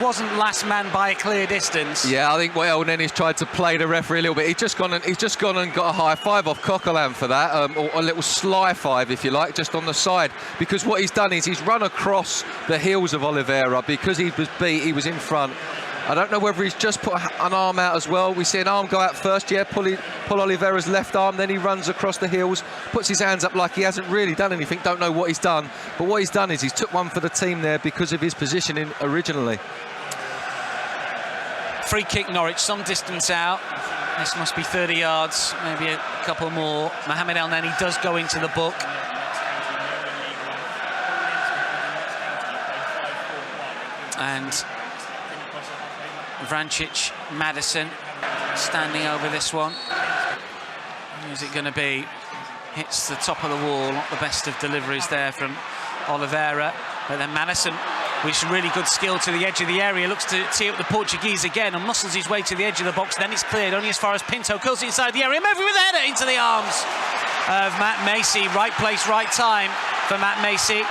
Wasn't last man by a clear distance. Yeah, I think Elneni's tried to play the referee a little bit. He's just gone and got a high five off Coquelin for that, or a little sly five, if you like, just on the side. Because what he's done is he's run across the heels of Oliveira because he was beat. He was in front. I don't know whether he's just put an arm out as well. We see an arm go out first, yeah, pull Oliveira's left arm, then he runs across the heels, puts his hands up like he hasn't really done anything, don't know what he's done. But what he's done is he's took one for the team there because of his positioning originally. Free kick, Norwich, some distance out. This must be 30 yards, maybe a couple more. Mohamed Elneny does go into the book. And Vrancic, Maddison standing over this one. Who's it going to be? Hits the top of the wall, not the best of deliveries there from Oliveira. But then Maddison, with some really good skill to the edge of the area, looks to tee up the Portuguese again and muscles his way to the edge of the box. Then it's cleared only as far as Pinto curls inside the area. Murphy with a header into the arms of Matt Macey. Right place, right time for Matt Macey,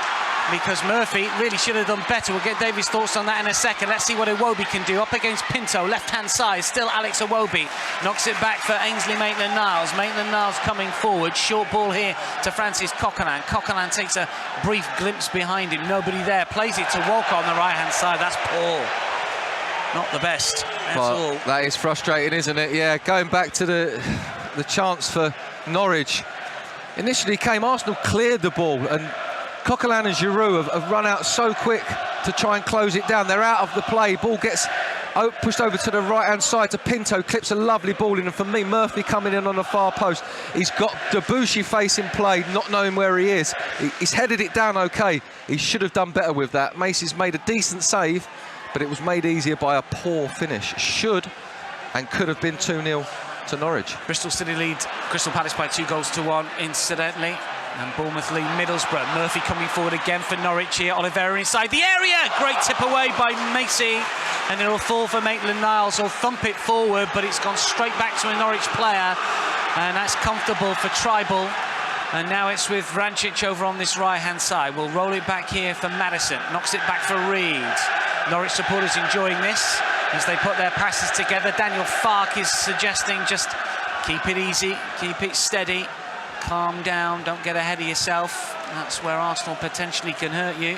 because Murphy really should have done better. We'll get David's thoughts on that in a second. Let's see what Iwobi can do. Up against Pinto, left-hand side, still Alex Iwobi. Knocks it back for Ainsley Maitland-Niles. Maitland-Niles coming forward. Short ball here to Francis Coquelin. Coquelin takes a brief glimpse behind him. Nobody there. Plays it to Walcott on the right-hand side. That's poor. Not the best at all. That is frustrating, isn't it? Yeah, going back to the chance for Norwich. Initially came, Arsenal cleared the ball, and Coquelin and Giroud have run out so quick to try and close it down. They're out of the play. Ball gets pushed over to the right-hand side to Pinto. Clips a lovely ball in. And for me, Murphy coming in on the far post. He's got Debuchy facing play, not knowing where he is. He's headed it down okay. He should have done better with that. Macey's made a decent save, but it was made easier by a poor finish. Should and could have been 2-0 to Norwich. Bristol City lead Crystal Palace by 2-1, incidentally. And Bournemouth lead Middlesbrough. Murphy coming forward again for Norwich here. Oliveira inside the area. Great tip away by Macey. And it'll fall for Maitland-Niles. He'll thump it forward, but it's gone straight back to a Norwich player. And that's comfortable for Tribal. And now it's with Vrancic over on this right-hand side. We'll roll it back here for Maddison. Knocks it back for Reed. Norwich supporters enjoying this as they put their passes together. Daniel Farke is suggesting just keep it easy, keep it steady. Calm down, don't get ahead of yourself. That's where Arsenal potentially can hurt you.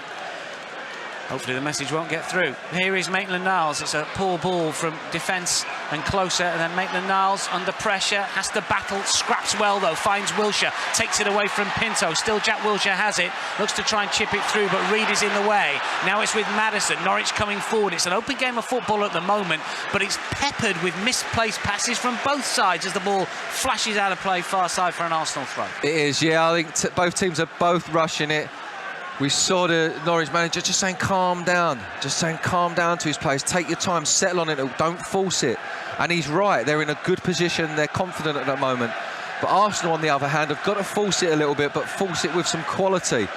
Hopefully the message won't get through. Here is Maitland-Niles. It's a poor ball from defence and closer, and then Maitland-Niles under pressure, has to battle, scraps well though, finds Wilshere, takes it away from Pinto. Still Jack Wilshere has it, looks to try and chip it through, but Reed is in the way. Now it's with Maddison. Norwich coming forward. It's an open game of football at the moment, but it's peppered with misplaced passes from both sides as the ball flashes out of play far side for an Arsenal throw. It is, yeah. I think both teams are both rushing it. We saw the Norwich manager just saying calm down, to his players. Take your time, settle on it, don't force it. And he's right, they're in a good position, they're confident at that moment. But Arsenal, on the other hand, have got to force it a little bit, but force it with some quality.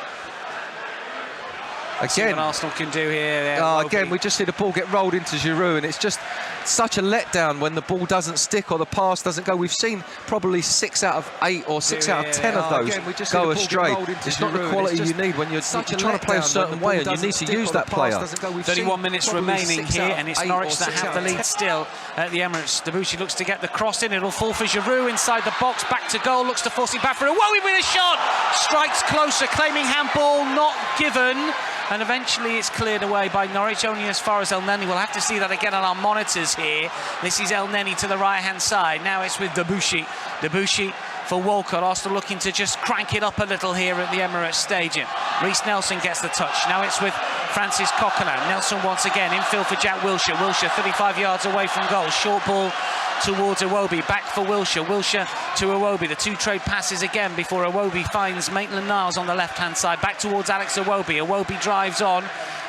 Again, what Arsenal can do here. Again, we just see the ball get rolled into Giroud, and it's just such a letdown when the ball doesn't stick or the pass doesn't go. We've seen probably 6 out of 8 or 6 out of 10 of those go astray. It's not the quality you need when you're trying to play a certain way, and you need to use that player. 31 minutes remaining here, and it's Norwich that have the lead still at the Emirates. Debuchy looks to get the cross in. It'll fall for Giroud inside the box, back to goal, looks to force it back for Iwobi with a shot. Strikes closer, claiming handball, not given. And eventually it's cleared away by Norwich, only as far as Elneny. We'll have to see that again on our monitors here. This is Elneny to the right-hand side. Now it's with Debuchy. Debuchy for Walcott. Arsenal looking to just crank it up a little here at the Emirates Stadium. Reece Nelson gets the touch. Now it's with Francis Coquelin. Nelson once again, infield for Jack Wilshere. Wilshere 35 yards away from goal. Short ball towards Iwobi, back for Wilshere. Wilshere to Iwobi. The two trade passes again before Iwobi finds Maitland-Niles on the left-hand side. Back towards Alex Iwobi. Iwobi drives on.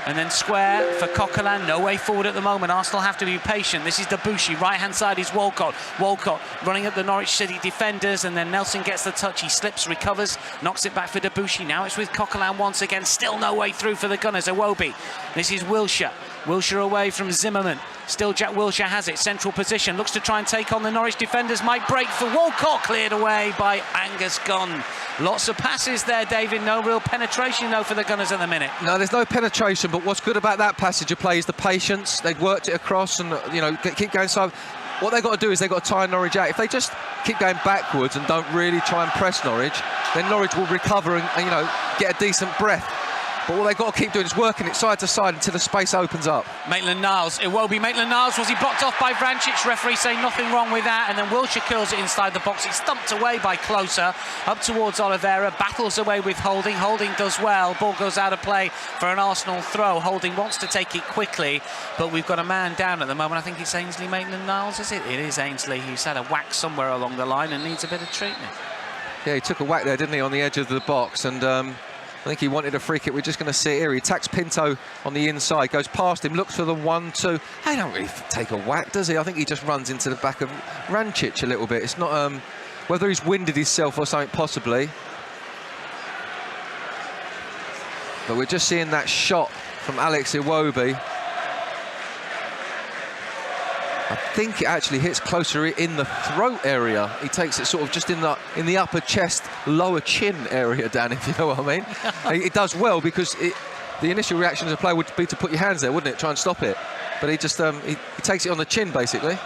And then square for Coquelin. No way forward at the moment. Arsenal have to be patient. This is Debuchy. Right-hand side is Walcott. Walcott running at the Norwich City defenders. And then Nelson gets the touch. He slips, recovers, knocks it back for Debuchy. Now it's with Coquelin once again. Still no way through for the Gunners. Iwobi. This is Wilshere. Wilshere away from Zimmerman. Still Jack Wilshere has it, central position, looks to try and take on the Norwich defenders, might break for Walcott, cleared away by Angus Gunn. Lots of passes there, David, no real penetration though for the Gunners at the minute. No, there's no penetration, but what's good about that passage of play is the patience. They've worked it across and, you know, keep going. So what they've got to do is they've got to tire Norwich out. If they just keep going backwards and don't really try and press Norwich, then Norwich will recover and you know, get a decent breath. But what they've got to keep doing is working it side to side until the space opens up. Maitland-Niles, it will be Maitland-Niles. Was he blocked off by Vrancic? Referee saying nothing wrong with that. And then Wilshere kills it inside the box. It's stumped away by Closer. Up towards Oliveira. Battles away with Holding. Holding does well. Ball goes out of play for an Arsenal throw. Holding wants to take it quickly. But we've got a man down at the moment. I think it's Ainsley Maitland-Niles, is it? It is Ainsley, who's had a whack somewhere along the line and needs a bit of treatment. Yeah, he took a whack there, didn't he, on the edge of the box. And I think he wanted a free kick. We're just going to see it here. He attacks Pinto on the inside, goes past him, looks for the 1-2. He don't really take a whack, does he? I think he just runs into the back of Vrancic a little bit. It's not whether he's winded himself or something, possibly. But we're just seeing that shot from Alex Iwobi. I think it actually hits Closer in the throat area. He takes it sort of just in the upper chest, lower chin area, Dan, if you know what I mean. It does well because the initial reaction as a player would be to put your hands there, wouldn't it? Try and stop it. But he just he takes it on the chin, basically.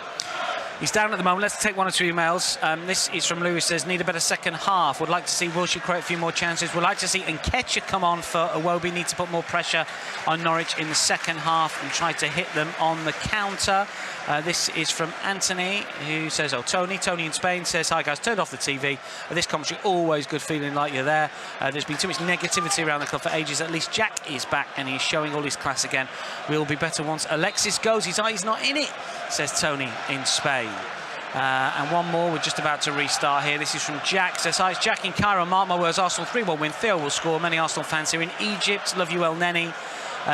He's down at the moment. Let's take one or two emails. This is from Lewis, says, need a better second half. Would like to see Wilshere create a few more chances. Would like to see Nketiah come on for Iwobi. Need to put more pressure on Norwich in the second half and try to hit them on the counter. This is from Anthony, who says, oh, Tony in Spain says, hi guys, turned off the TV. This commentary, always good feeling like you're there. There's been too much negativity around the club for ages. At least Jack is back and he's showing all his class again. We'll be better once Alexis goes. His eye's not in it, says Tony in Spain. And one more, we're just about to restart here. This is from Jack, says, hi, it's Jack in Cairo. Mark my words, Arsenal 3-1 win. Theo will score. Many Arsenal fans here in Egypt. Love you, El Neni.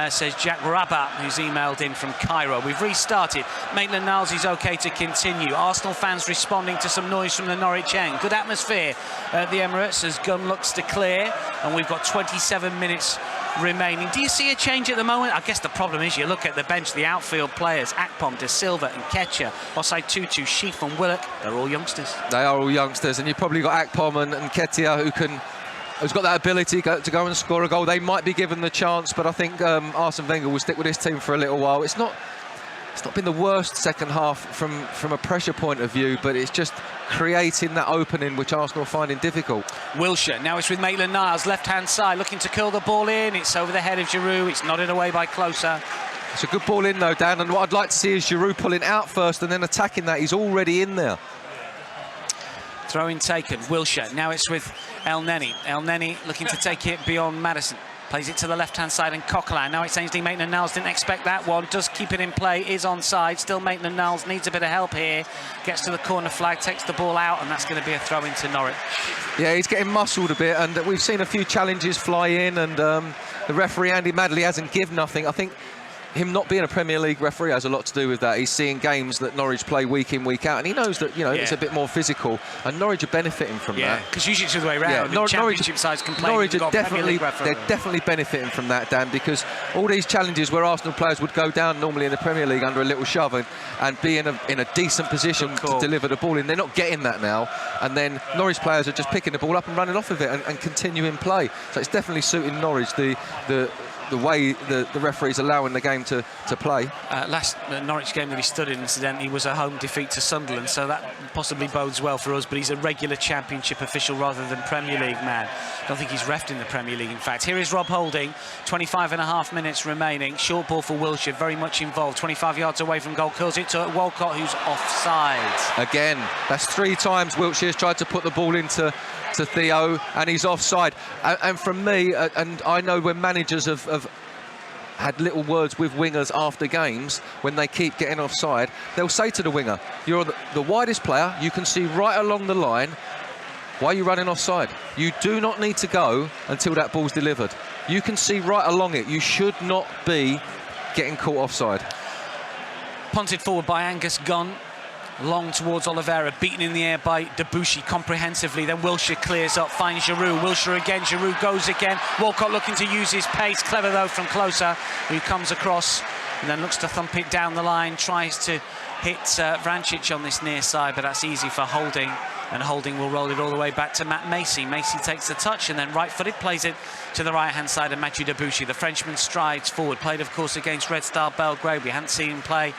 Says Jack Rabat, who's emailed in from Cairo. We've restarted. Maitland-Niles is OK to continue. Arsenal fans responding to some noise from the Norwich end. Good atmosphere at the Emirates as Gunn looks to clear. And we've got 27 minutes remaining. Do you see a change at the moment? I guess the problem is you look at the bench, the outfield players, Akpom, De Silva and Nketiah, offside Tutu, Sheaf and Willock, they're all youngsters. They are all youngsters, and you've probably got Akpom and Nketiah who's got that ability to go and score a goal. They might be given the chance, but I think Arsene Wenger will stick with this team for a little while. It's not been the worst second half from a pressure point of view, but it's just creating that opening which Arsenal are finding difficult. Wilshere, now it's with Maitland-Niles, left-hand side, looking to curl the ball in. It's over the head of Giroud. It's nodded away by Closer. It's a good ball in though, Dan, and what I'd like to see is Giroud pulling out first and then attacking that. He's already in there. Throw-in taken, Wilshere. Now it's with El Neni. El Neni looking to take it beyond Maddison. Plays it to the left-hand side and Coquelin. Now it's Ainsley Maitland-Niles. Didn't expect that one. Does keep it in play. Is onside. Still Maitland-Niles needs a bit of help here. Gets to the corner flag, takes the ball out, and that's going to be a throw into Norwich. Yeah, he's getting muscled a bit, and we've seen a few challenges fly in, and the referee, Andy Madley, hasn't given nothing. I think him not being a Premier League referee has a lot to do with that. He's seeing games that Norwich play week in, week out, and he knows that, you know, it's a bit more physical, and Norwich are benefiting from that. Because usually it's the other way around. Yeah, Championship sides complain. Norwich are they're definitely benefiting from that, Dan, because all these challenges where Arsenal players would go down normally in the Premier League under a little shove and be in a decent position to deliver the ball in, they're not getting that now, and then Norwich players are just picking the ball up and running off of it and continuing play. So it's definitely suiting Norwich, the way the referee's allowing the game to play. Last Norwich game that he stood in, incidentally, was a home defeat to Sunderland, so that possibly bodes well for us, but he's a regular Championship official rather than Premier League man. I don't think he's refed in the Premier League, in fact. Here is Rob Holding, 25.5 minutes remaining. Short ball for Wilshere, very much involved. 25 yards away from goal, curls it to Walcott, who's offside. Again, that's 3 times Wilshere's tried to put the ball into Theo, and he's offside. And from me, and I know when managers have had little words with wingers after games, when they keep getting offside, they'll say to the winger, you're the widest player, you can see right along the line, why are you running offside? You do not need to go until that ball's delivered. You can see right along it. You should not be getting caught offside. Punted forward by Angus Gunn. Long towards Oliveira, beaten in the air by Debussy comprehensively. Then Wilshere clears up, finds Giroud. Wilshere again, Giroud goes again. Walcott looking to use his pace. Clever though from Closer, who comes across and then looks to thump it down the line, tries to hit Vrancic on this near side, but that's easy for Holding, and Holding will roll it all the way back to Matt Macey. Macey takes the touch and then right-footed plays it to the right-hand side of Mathieu Debuchy. The Frenchman strides forward, played of course against Red Star Belgrade. We hadn't seen him play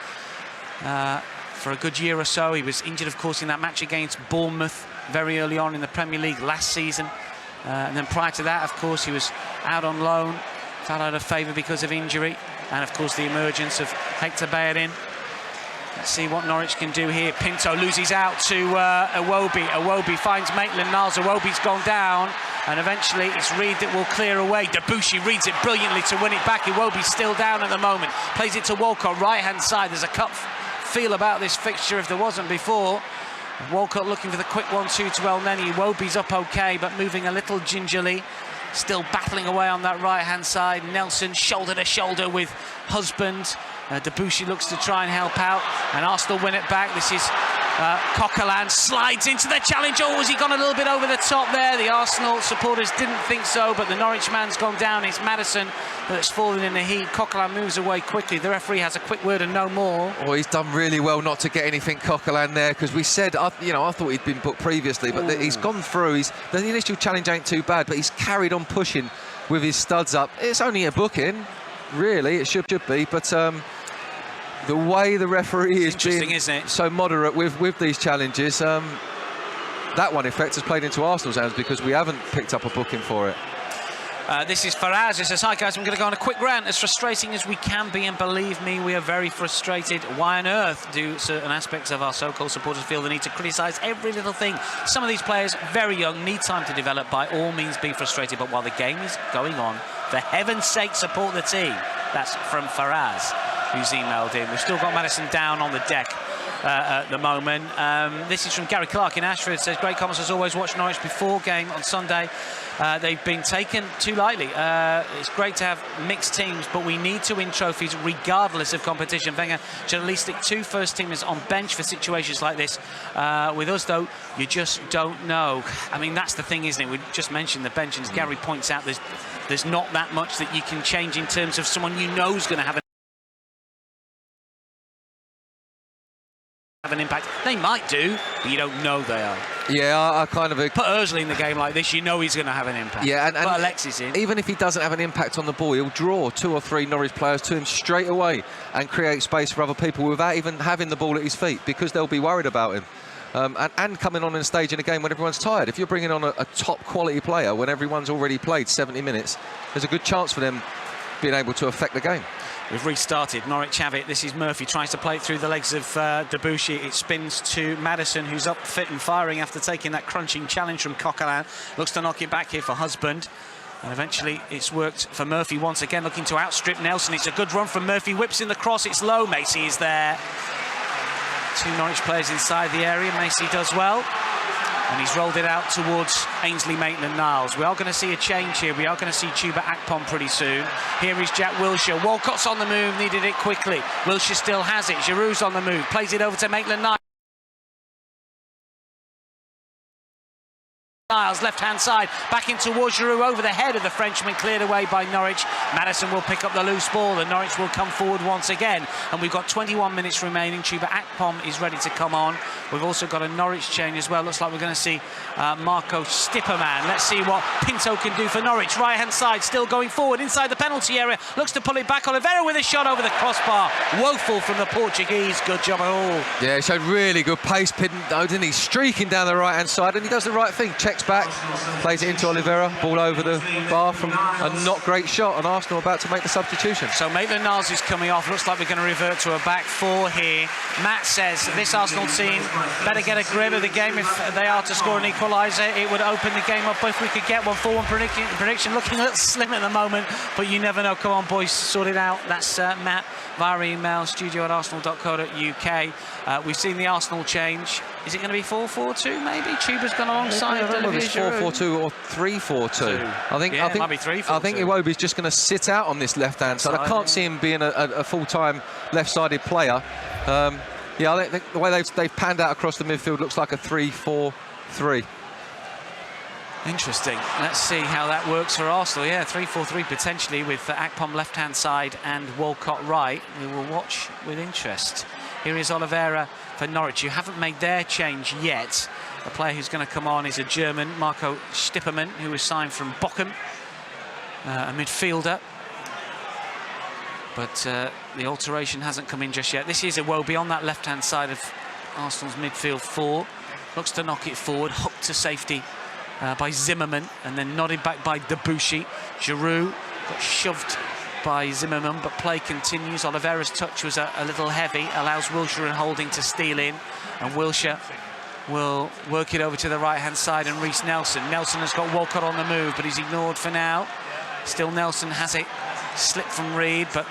for a good year or so. He was injured of course in that match against Bournemouth very early on in the Premier League last season, and then prior to that of course he was out on loan, fell out of favour because of injury, and of course the emergence of Hector Bellerin. Let's see what Norwich can do here. Pinto loses out to Iwobi. Iwobi finds Maitland-Niles. Iwobi's gone down, and eventually it's Reed that will clear away. Debuchy reads it brilliantly to win it back. Iwobi's still down at the moment. Plays it to Walcott, right-hand side. There's a cut feel about this fixture if there wasn't before. Walcott looking for the quick 1-2 to El Neni. Iwobi's up okay, but moving a little gingerly. Still battling away on that right-hand side. Nelson shoulder to shoulder with Husband. Debuchy looks to try and help out, and Arsenal win it back. This is Coquelin slides into the challenge. Oh, has he gone a little bit over the top there? The Arsenal supporters didn't think so, but the Norwich man's gone down. It's Maddison that's fallen in the heat. Coquelin moves away quickly. The referee has a quick word and no more. Oh, he's done really well not to get anything Coquelin there, because we said, I thought he'd been booked previously, but he's gone through. The initial challenge ain't too bad, but he's carried on pushing with his studs up. It's only a booking, really. It should be, but the way the referee is being so moderate with these challenges, that one, in fact, has played into Arsenal's hands because we haven't picked up a booking for it. This is Faraz. He says, hi guys, I'm going to go on a quick rant. As frustrating as we can be, and believe me, we are very frustrated. Why on earth do certain aspects of our so-called supporters feel the need to criticise every little thing? Some of these players, very young, need time to develop. By all means, be frustrated. But while the game is going on, for heaven's sake, support the team. That's from Faraz, who's emailed in. We've still got Maddison down on the deck at the moment. This is from Gary Clark in Ashford. Says, great comments as always. Watch Norwich before game on Sunday. They've been taken too lightly. It's great to have mixed teams, but we need to win trophies regardless of competition. Wenger should at least stick 2 first teamers on bench for situations like this. With us, though, you just don't know. I mean, that's the thing, isn't it? We just mentioned the bench, and as Gary points out, there's not that much that you can change in terms of someone you know is going to have an impact. They might do, but you don't know they are. Yeah, I kind of... Put Ozil in the game like this, you know he's going to have an impact. Yeah, and put Alexis in. Even if he doesn't have an impact on the ball, he'll draw 2 or 3 Norwich players to him straight away and create space for other people without even having the ball at his feet, because they'll be worried about him. And coming on stage in a game when everyone's tired. If you're bringing on a top quality player when everyone's already played 70 minutes, there's a good chance for them being able to affect the game. We've restarted. Norwich have it. This is Murphy. Tries to play it through the legs of Debuchy. It spins to Maddison, who's up fit and firing after taking that crunching challenge from Coquelin. Looks to knock it back here for Husband. And eventually it's worked for Murphy once again, looking to outstrip Nelson. It's a good run from Murphy. Whips in the cross. It's low. Macey is there. 2 Norwich players inside the area. Macey does well. And he's rolled it out towards Ainsley Maitland-Niles. We are going to see a change here. We are going to see Chuba Akpom pretty soon. Here is Jack Wilshere. Walcott's on the move, needed it quickly. Wilshere still has it. Giroud's on the move, plays it over to Maitland-Niles. Left-hand side, back in towards Giroud, over the head of the Frenchman, cleared away by Norwich. Maddison will pick up the loose ball, and Norwich will come forward once again. And we've got 21 minutes remaining. Chuba Akpom is ready to come on. We've also got a Norwich change as well. Looks like we're going to see Marco Stipperman. Let's see what Pinto can do for Norwich. Right-hand side, still going forward inside the penalty area. Looks to pull it back. Oliveira with a shot over the crossbar. Woeful from the Portuguese. Good job at all. Yeah, he showed really good pace, Pinto, didn't he? Streaking down the right-hand side, and he does the right thing. Checks back, plays it into Oliveira, ball over the bar from a not great shot, and Arsenal about to make the substitution. So Maitland-Niles is coming off. Looks like we're going to revert to a back 4 here. Matt says this Arsenal team better get a grip of the game. If they are to score an equaliser, it would open the game up. If we could get 1-4-1 prediction, looking a little slim at the moment, but you never know. Come on, boys, sort it out. That's Matt via email, studio@arsenal.co.uk. We've seen the Arsenal change. Is it going to be 4-4-2 maybe? Chuba's gone alongside. I don't know if it's 4-4-2 or 3-4-2. I think it might be 3-4-2. I think Iwobi's just going to sit out on this left-hand side. I can't see him being a full-time left-sided player. Yeah, I think the way they've panned out across the midfield looks like a 3-4-3. Interesting. Let's see how that works for Arsenal. Yeah, 3-4-3 potentially with Akpom left-hand side and Walcott right. We will watch with interest. Here is Oliveira for Norwich, who haven't made their change yet. The player who's going to come on is a German, Marco Stipperman, who was signed from Bochum, a midfielder. But the alteration hasn't come in just yet. This is Iwobi on that left-hand side of Arsenal's midfield four. Looks to knock it forward, hooked to safety by Zimmerman, and then nodded back by Debussy. Giroud got shoved by Zimmerman, but play continues. Oliveira's touch was a little heavy, allows Wilshere and Holding to steal in, and Wilshere will work it over to the right-hand side, and Reiss Nelson. Nelson has got Walcott on the move, but he's ignored for now. Still Nelson has it, slipped from Reed, but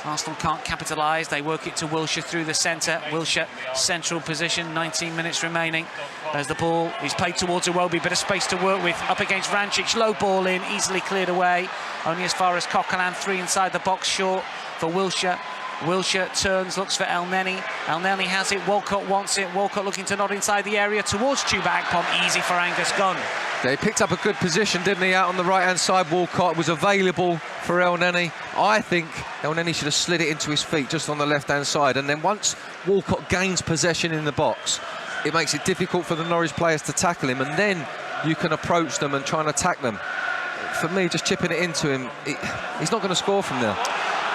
Arsenal can't capitalise. They work it to Wilshere through the centre. Wilshere, central position, 19 minutes remaining. As the ball is played towards Iwobi, bit of space to work with, up against Vrancic, low ball in, easily cleared away. Only as far as Coquelin, 3 inside the box, short for Wilshere. Wilshere turns, looks for El Neni. El Neni has it, Walcott wants it. Walcott looking to nod inside the area towards Chuba Akpom, easy for Angus Gunn. Yeah, he picked up a good position, didn't he, out on the right-hand side. Walcott was available for El Neni. I think El Neni should have slid it into his feet just on the left-hand side. And then once Walcott gains possession in the box, it makes it difficult for the Norwich players to tackle him. And then you can approach them and try and attack them. For me, just chipping it into him, he's not going to score from there.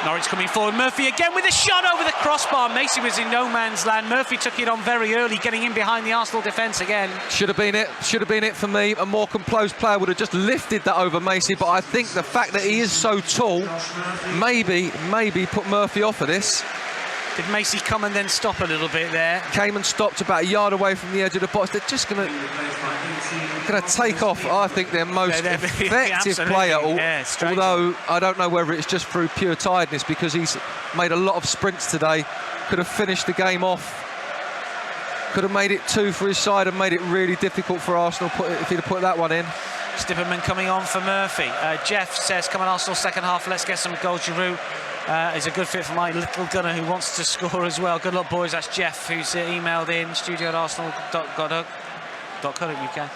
Norwich coming forward, Murphy again with a shot over the crossbar. Macy was in no man's land. Murphy took it on very early, getting in behind the Arsenal defence again. Should have been it for me. A more composed player would have just lifted that over Macy, but I think the fact that he is so tall maybe put Murphy off of this. Did Macy come and then stop a little bit there? Came and stopped about a yard away from the edge of the box. They're just going to take off, I think, their most effective player. Although I don't know whether it's just through pure tiredness, because he's made a lot of sprints today. Could have finished the game off. Could have made it 2 for his side and made it really difficult for Arsenal if he'd have put that one in. Stipperman coming on for Murphy. Jeff says, come on Arsenal, second half, let's get some goals. Giroud is a good fit for my little gunner who wants to score as well. Good luck, boys. That's Jeff, who's emailed in, studio@arsenal.co.uk.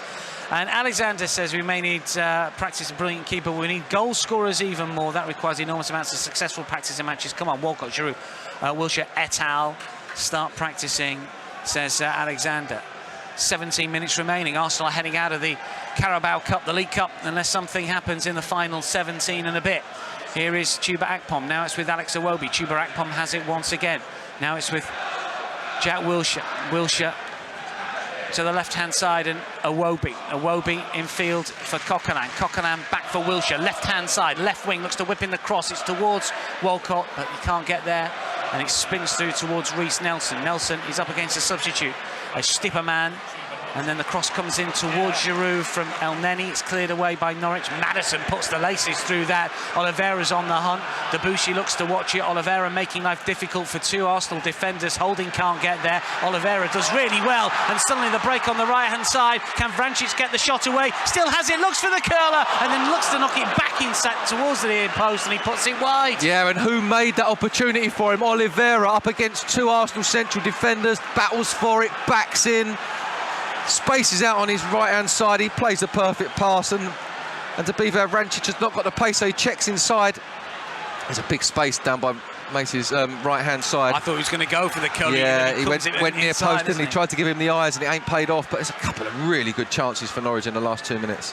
And Alexander says we may need practice a brilliant keeper. We need goal scorers even more. That requires enormous amounts of successful practice in matches. Come on, Walcott, Giroud, Wilshere et al. Start practicing, says Alexander. 17 minutes remaining. Arsenal are heading out of the Carabao Cup, the League Cup, unless something happens in the final 17 and a bit. Here is Chuba Akpom. Now it's with Alex Iwobi. Chuba Akpom has it once again. Now it's with Jack Wilshere. Wilshere to the left-hand side, and Iwobi. Iwobi in field for Coquelin. Coquelin back for Wilshere. Left-hand side, left wing, looks to whip in the cross. It's towards Walcott, but he can't get there. And it spins through towards Reiss Nelson. Nelson is up against a substitute, a Stipperman. And then the cross comes in towards Giroud from El Neni. It's cleared away by Norwich. Maddison puts the laces through that. Oliveira's on the hunt. Debussy looks to watch it. Oliveira making life difficult for 2 Arsenal defenders. Holding can't get there. Oliveira does really well. And suddenly the break on the right-hand side. Can Vrancic get the shot away? Still has it. Looks for the curler. And then looks to knock it back inside towards the near post. And he puts it wide. Yeah, and who made that opportunity for him? Oliveira up against 2 Arsenal central defenders. Battles for it. Backs in. Spaces out on his right-hand side. He plays the perfect pass, and to be fair, Vrancic has not got the pace, so he checks inside. There's a big space down by Macy's right-hand side. I thought he was going to go for the curl. Yeah, he went near inside, post, didn't he? Tried to give him the eyes, and it ain't paid off. But there's a couple of really good chances for Norwich in the last 2 minutes.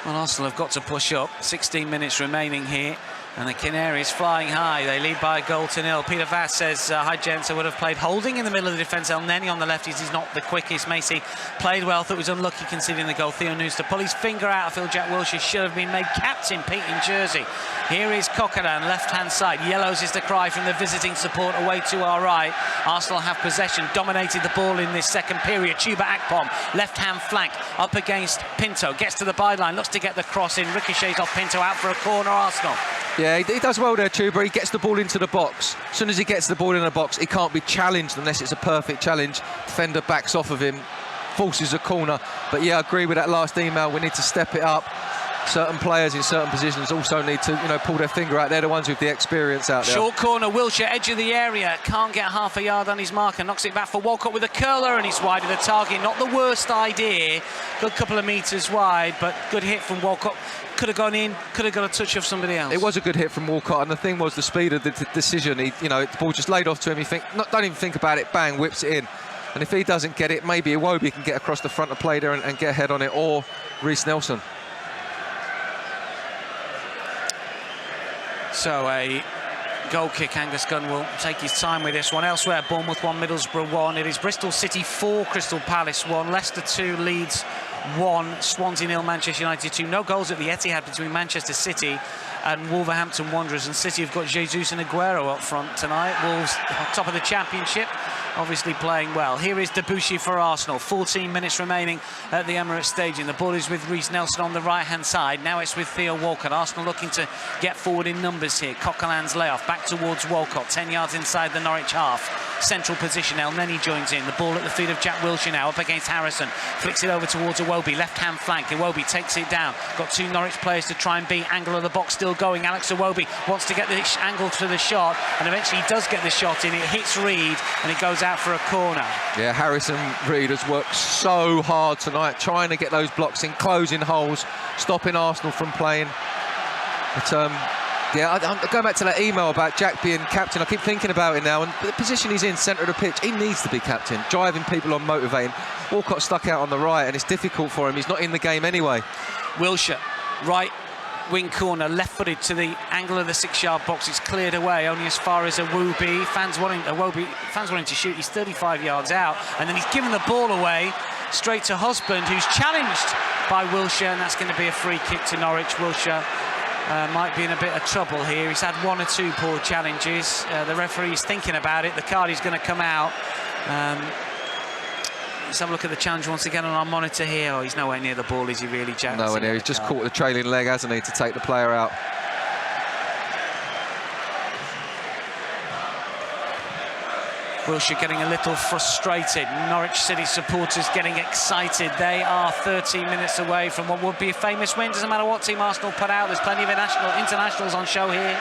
Well, Arsenal have got to push up. 16 minutes remaining here. And the Canaries flying high. They lead by a goal to 0. Peter Vass says, hi gents, I would have played Holding in the middle of the defence. El Neni on the left, he's not the quickest. Macy played well, thought was unlucky conceding the goal. Theo News to pull his finger out. I feel Jack Wilshere should have been made captain, Pete in jersey. Here is Coquelin, left-hand side. Yellows is the cry from the visiting support away to our right. Arsenal have possession, dominated the ball in this second period. Chuba Akpom, left-hand flank, up against Pinto. Gets to the byline, looks to get the cross in. Ricochets off Pinto, out for a corner, Arsenal. Yeah, he does well there, Chuba. He gets the ball into the box. As soon as he gets the ball in the box, he can't be challenged unless it's a perfect challenge. Defender backs off of him, forces a corner. But yeah, I agree with that last email. We need to step it up. certain players in certain positions also need to, you know, pull their finger out. They're the ones with the experience out there. Short corner, Wilshere, edge of the area, can't get half a yard on his marker, knocks it back for Walcott with a curler, and he's wide of the target. Not the worst idea, good couple of metres wide, but good hit from Walcott. Could have gone in, could have got a touch of somebody else. It was a good hit from Walcott, and the thing was the speed of the decision. He, you know, the ball just laid off to him. Don't even think about it, bang, whips it in. And if he doesn't get it, maybe Iwobi can get across the front of play there and get ahead on it, or Reiss Nelson. So a goal kick. Angus Gunn will take his time with this one. Elsewhere, Bournemouth 1, Middlesbrough 1. It is Bristol City 4, Crystal Palace 1, Leicester 2, Leeds 1, Swansea 0, Manchester United 2. No goals at the Etihad between Manchester City and Wolverhampton Wanderers, and City have got Jesus and Aguero up front tonight. Wolves top of the Championship, obviously playing well. Here is Debuchy for Arsenal. 14 minutes remaining at the Emirates Stadium. The ball is with Reiss Nelson on the right-hand side. Now it's with Theo Walcott. Arsenal looking to get forward in numbers here. Coquelin's layoff back towards Walcott. 10 yards inside the Norwich half. Central position, El Neni joins in. The ball at the feet of Jack Wilshere now, up against Harrison. Flicks it over towards Iwobi, left-hand flank. Iwobi takes it down. Got two Norwich players to try and beat. Angle of the box still going. Alex Iwobi wants to get the angle to the shot, and eventually he does get the shot in. It hits Reed, and it goes out for a corner. Yeah, Harrison Reed has worked so hard tonight, trying to get those blocks in, closing holes, stopping Arsenal from playing. But yeah, I'm going back to that email about Jack being captain. I keep thinking about it now, and the position he's in, centre of the pitch, he needs to be captain, driving people on, motivating. Walcott stuck out on the right, and it's difficult for him. He's not in the game anyway. Wilshere, right wing corner, left-footed to the angle of the 6-yard box. It's cleared away, only as far as Iwobi. Fans wanting to shoot. He's 35 yards out, and then he's given the ball away straight to Husband, who's challenged by Wilshere, and that's going to be a free kick to Norwich. Wilshere might be in a bit of trouble here. He's had one or two poor challenges. The referee's thinking about it. The card is going to come out. Let's have a look at the challenge once again on our monitor here. Oh, he's nowhere near the ball, is he really, Jack? Nowhere near. He's just caught the trailing leg, hasn't he, to take the player out. Wilshere getting a little frustrated. Norwich City supporters getting excited. They are 13 minutes away from what would be a famous win. Doesn't matter what team Arsenal put out. There's plenty of internationals on show here.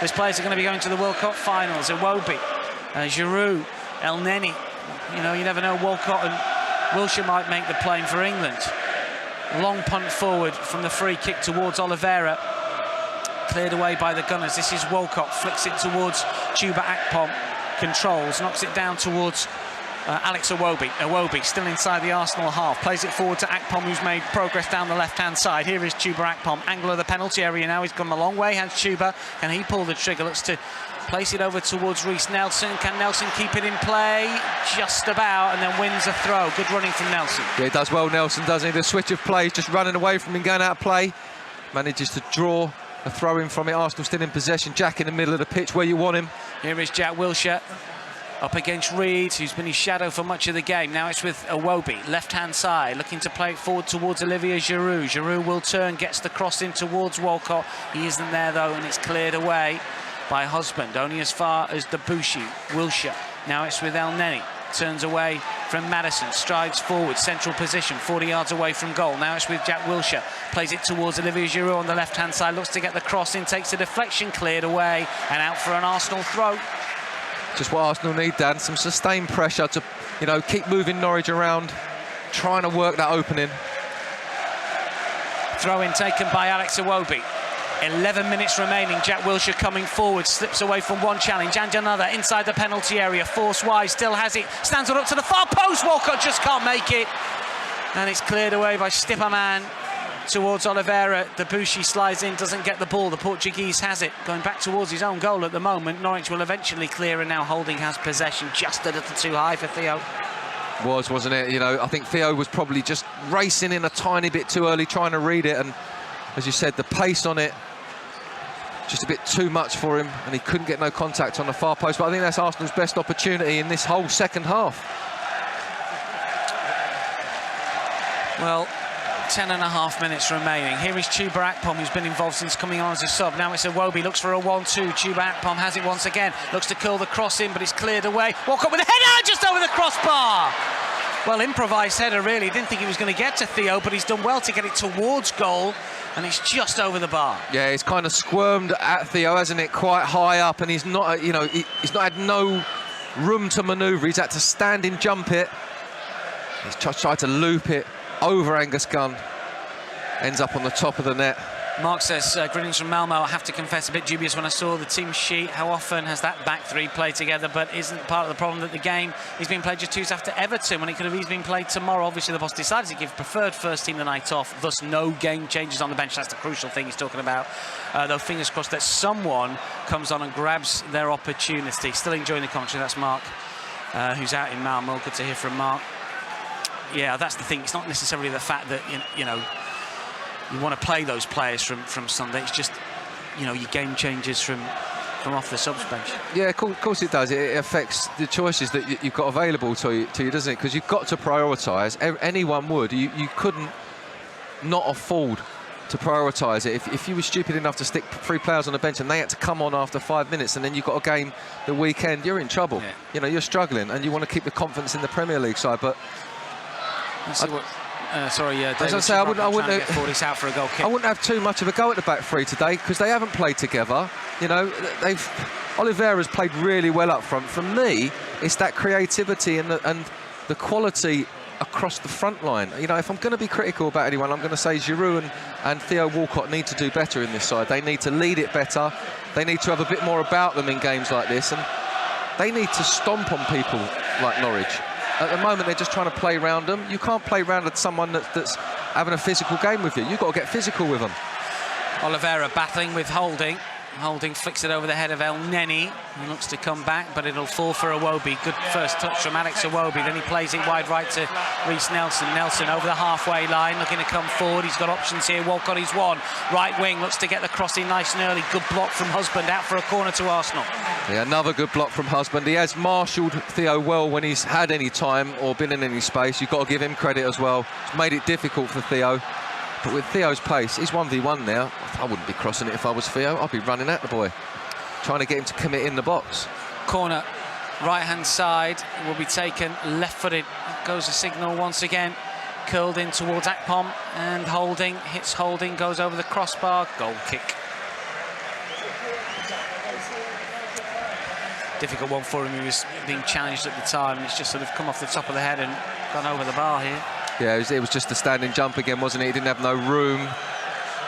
Those players are going to be going to the World Cup finals. Iwobi, Giroud, El Neni. You know, you never know. Walcott and Wilshere might make the plane for England. Long punt forward from the free kick towards Oliveira. Cleared away by the Gunners. This is Walcott. Flicks it towards Chuba Akpom. Controls, knocks it down towards Alex Iwobi. Iwobi still inside the Arsenal half. Plays it forward to Akpom, who's made progress down the left-hand side. Here is Chuba Akpom. Angle of the penalty area now. He's gone a long way. Has Chuba. Can he pull the trigger? Looks to place it over towards Reiss Nelson. Can Nelson keep it in play? Just about, and then wins a throw. Good running from Nelson. Yeah, he does well, Nelson, doesn't he? The switch of play, just running away from him, going out of play. Manages to draw a throw in from it. Arsenal still in possession. Jack in the middle of the pitch where you want him. Here is Jack Wilshere up against Reed, who's been his shadow for much of the game. Now it's with Iwobi, left-hand side, looking to play it forward towards Olivier Giroud. Giroud will turn, gets the cross in towards Walcott. He isn't there, though, and it's cleared away by Husband, only as far as Debuchy. Wilshere, now it's with El Neni. Turns away from Maddison, strides forward, central position, 40 yards away from goal. Now it's with Jack Wilshere, plays it towards Olivier Giroud on the left-hand side, looks to get the cross in, takes a deflection, cleared away, and out for an Arsenal throw. Just what Arsenal need, Dan, some sustained pressure to, you know, keep moving Norwich around, trying to work that opening. Throw-in taken by Alex Iwobi. 11 minutes remaining. Jack Wilshere coming forward, slips away from one challenge and another inside the penalty area. Force wide, still has it, stands it up to the far post. Walcott just can't make it, and it's cleared away by Stipperman towards Oliveira. Debuchy slides in, doesn't get the ball. The Portuguese has it, going back towards his own goal at the moment. Norwich will eventually clear, and now Holding has possession, just a little too high for Theo. Wasn't it? You know, I think Theo was probably just racing in a tiny bit too early, trying to read it, and as you said, the pace on it just a bit too much for him, and he couldn't get no contact on the far post. But I think that's Arsenal's best opportunity in this whole second half. Well, 10.5 minutes remaining. Here is Chuba Akpom, who's been involved since coming on as a sub. Now it's Iwobi, looks for a 1-2. Chuba Akpom has it once again, looks to curl the cross in, but it's cleared away. Walcott with a header just over the crossbar. Well, improvised header, really. Didn't think he was going to get to Theo, but he's done well to get it towards goal, and it's just over the bar. Yeah, he's kind of squirmed at Theo, hasn't it? Quite high up, and he's not, he's not had no room to manoeuvre. He's had to stand and jump it. He's tried to loop it over Angus Gunn. Ends up on the top of the net. Mark says, greetings from Malmo. I have to confess, a bit dubious when I saw the team sheet. How often has that back three played together? But isn't part of the problem that the game is being played just 2 days after Everton, when it could have easily been played tomorrow? Obviously, the boss decided to give preferred first team the night off, thus no game changes on the bench. That's the crucial thing he's talking about. Though fingers crossed that someone comes on and grabs their opportunity. Still enjoying the commentary. That's Mark, who's out in Malmo. Good to hear from Mark. Yeah, that's the thing. It's not necessarily the fact that, you know, you want to play those players from Sunday. It's just, you know, your game changes from off the subs bench. Yeah, of course it does. It affects the choices that you've got available to you, doesn't it? Because you've got to prioritise. Anyone would. You couldn't not afford to prioritise it. If you were stupid enough to stick 3 players on the bench and they had to come on after 5 minutes, and then you've got a game the weekend, you're in trouble. Yeah. You know, you're struggling, and you want to keep the confidence in the Premier League side. But let's see what. David, as I say, I wouldn't out for a goal kick. I wouldn't have too much of a go at the back three today, because they haven't played together. You know, Oliveira's played really well up front. For me, it's that creativity and the quality across the front line. You know, if I'm going to be critical about anyone, I'm going to say Giroud and Theo Walcott need to do better in this side. They need to lead it better. They need to have a bit more about them in games like this, and they need to stomp on people like Norwich. At the moment, they're just trying to play around them. You can't play around with someone that's having a physical game with you. You've got to get physical with them. Oliveira battling with Holding. Holding flicks it over the head of El Neni. He looks to come back, but it'll fall for Iwobi. Good first touch from Alex Iwobi. Then he plays it wide right to Reece Nelson. Nelson over the halfway line, looking to come forward. He's got options here. Walcott, he's one. Right wing, looks to get the cross in nice and early. Good block from Husband, out for a corner to Arsenal. Yeah, another good block from Husband. He has marshalled Theo well when he's had any time or been in any space. You've got to give him credit as well. It's made it difficult for Theo. But with Theo's pace, he's 1v1 now. I wouldn't be crossing it if I was Theo. I'd be running at the boy, trying to get him to commit in the box. Corner, right-hand side, will be taken left-footed. Goes a signal once again. Curled in towards Akpom, and Holding, hits Holding, goes over the crossbar. Goal kick. Difficult one for him. He was being challenged at the time, and it's just sort of come off the top of the head and gone over the bar here. Yeah, it was just a standing jump again, wasn't it? He didn't have no room,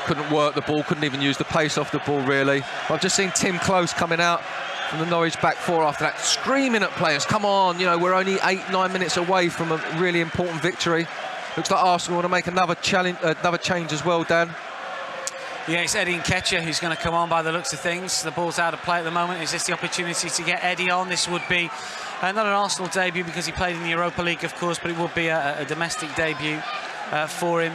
couldn't work the ball, couldn't even use the pace off the ball, really. I've just seen Tim Close coming out from the Norwich back four after that, screaming at players, come on, you know, we're only 8-9 minutes away from a really important victory. Looks like Arsenal want to make another change as well, Dan. Yeah, it's Eddie Nketiah who's going to come on by the looks of things. The ball's out of play at the moment. Is this the opportunity to get Eddie on? This would be not an Arsenal debut because he played in the Europa League, of course, but it would be a domestic debut for him.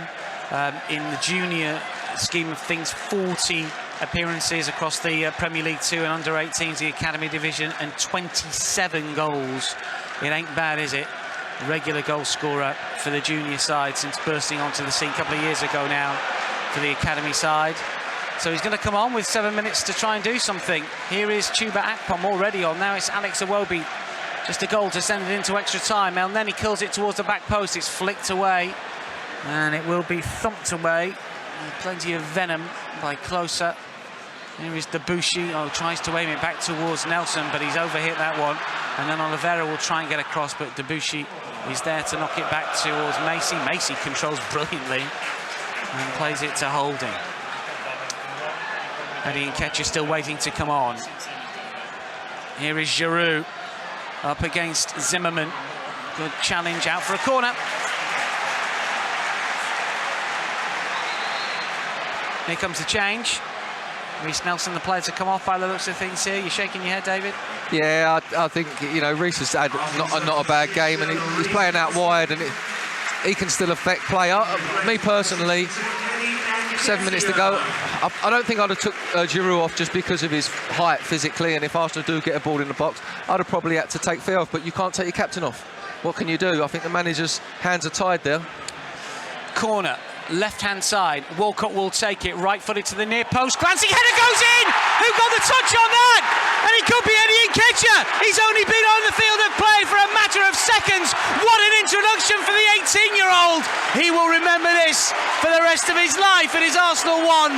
In the junior scheme of things, 40 appearances across the Premier League 2 and under-18s, the Academy Division, and 27 goals. It ain't bad, is it? Regular goal scorer for the junior side since bursting onto the scene a couple of years ago now for the Academy side. So he's going to come on with 7 minutes to try and do something. Here is Chuba Akpom already on. Now it's Alex Iwobi. Just a goal to send it into extra time. El Neni kills it towards the back post. It's flicked away. And it will be thumped away. And plenty of venom by Closer. Here is Debuchy. Oh, tries to aim it back towards Nelson, but he's overhit that one. And then Oliveira will try and get across, but Debuchy is there to knock it back towards Macy. Macy controls brilliantly and plays it to Holding. Eddie Nketiah still waiting to come on. Here is Giroud up against Zimmerman. Good challenge, out for a corner. Here comes the change. Reece Nelson, the player to come off by the looks of things here. You're shaking your head, David? Yeah, I think, you know, Reece has had not a bad game, and he's playing out wide, and he can still affect play. Me personally, 7 minutes to go, I don't think I'd have took Giroud off just because of his height physically, and if Arsenal do get a ball in the box, I'd have probably had to take Theo off, but you can't take your captain off. What can you do? I think the manager's hands are tied there. Corner, left-hand side. Walcott will take it, right-footed to the near post. Glancing header goes in! Who got the touch on that? And it could be Eddie Nketiah. He's only been on the field of play for a matter of seconds. What an introduction for the 18-year-old. He will remember this for the rest of his life. It is Arsenal 1,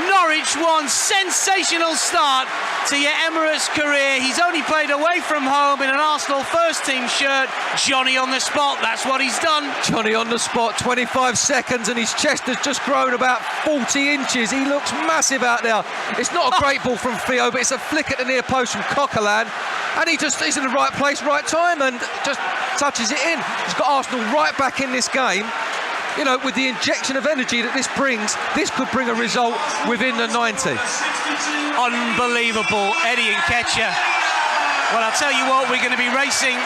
Norwich 1. Sensational start to your Emirates career. He's only played away from home in an Arsenal first-team shirt. Johnny on the spot, that's what he's done. Johnny on the spot, 25 seconds, and his chest has just grown about 40 inches. He looks massive out there. It's not a great ball from Theo, but it's a flick at the near post from Coquelin. And he's in the right place, right time, and just touches it in. He's got Arsenal right back in this game. You know, with the injection of energy that this brings, this could bring a result within the 90. Unbelievable, Eddie Nketiah. Well, I'll tell you what, we're going to be racing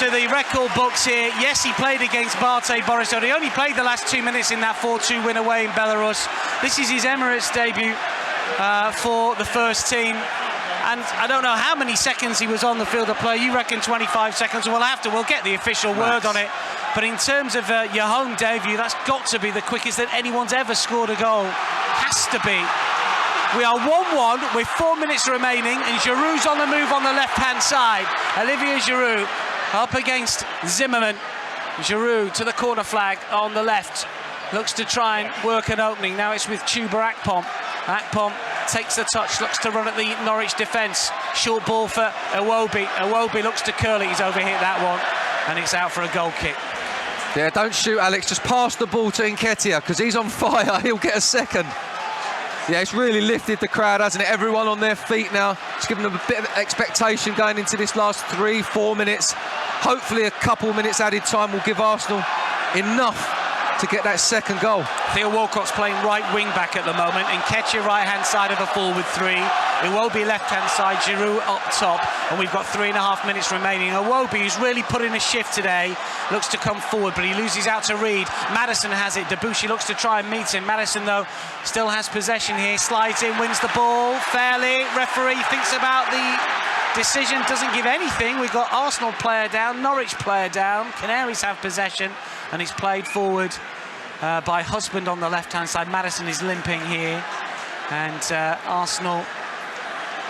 to the record books here. Yes, he played against Bate Borisov. He only played the last 2 minutes in that 4-2 win away in Belarus. This is his Emirates debut for the first team. And I don't know how many seconds he was on the field of play. You reckon 25 seconds? We'll get the official word on it. But in terms of your home debut, that's got to be the quickest that anyone's ever scored a goal. Has to be. We are 1-1 with 4 minutes remaining, and Giroud's on the move on the left-hand side. Olivier Giroud up against Zimmerman. Giroud to the corner flag on the left. Looks to try and work an opening. Now it's with Chuba Akpom. Akpom takes the touch, looks to run at the Norwich defence. Short ball for Iwobi. Iwobi looks to curl it. He's overhit that one, and it's out for a goal kick. Yeah, don't shoot, Alex. Just pass the ball to Nketiah, because he's on fire. He'll get a second. Yeah, it's really lifted the crowd, hasn't it? Everyone on their feet now. It's given them a bit of expectation going into this last 3-4 minutes. Hopefully a couple minutes added time will give Arsenal enough to get that second goal. Theo Walcott's playing right wing back at the moment. Nketiah right hand side of a forward three. Iwobi left hand side, Giroud up top, and we've got 3.5 minutes remaining. Iwobi, who's really put in a shift today, looks to come forward, but he loses out to Reed. Maddison has it. Debuchy looks to try and meet him. Maddison, though, still has possession here. Slides in, wins the ball fairly. Referee thinks about the decision, doesn't give anything. We've got Arsenal player down, Norwich player down. Canaries have possession, and it's played forward by Husband on the left-hand side. Maddison is limping here, and Arsenal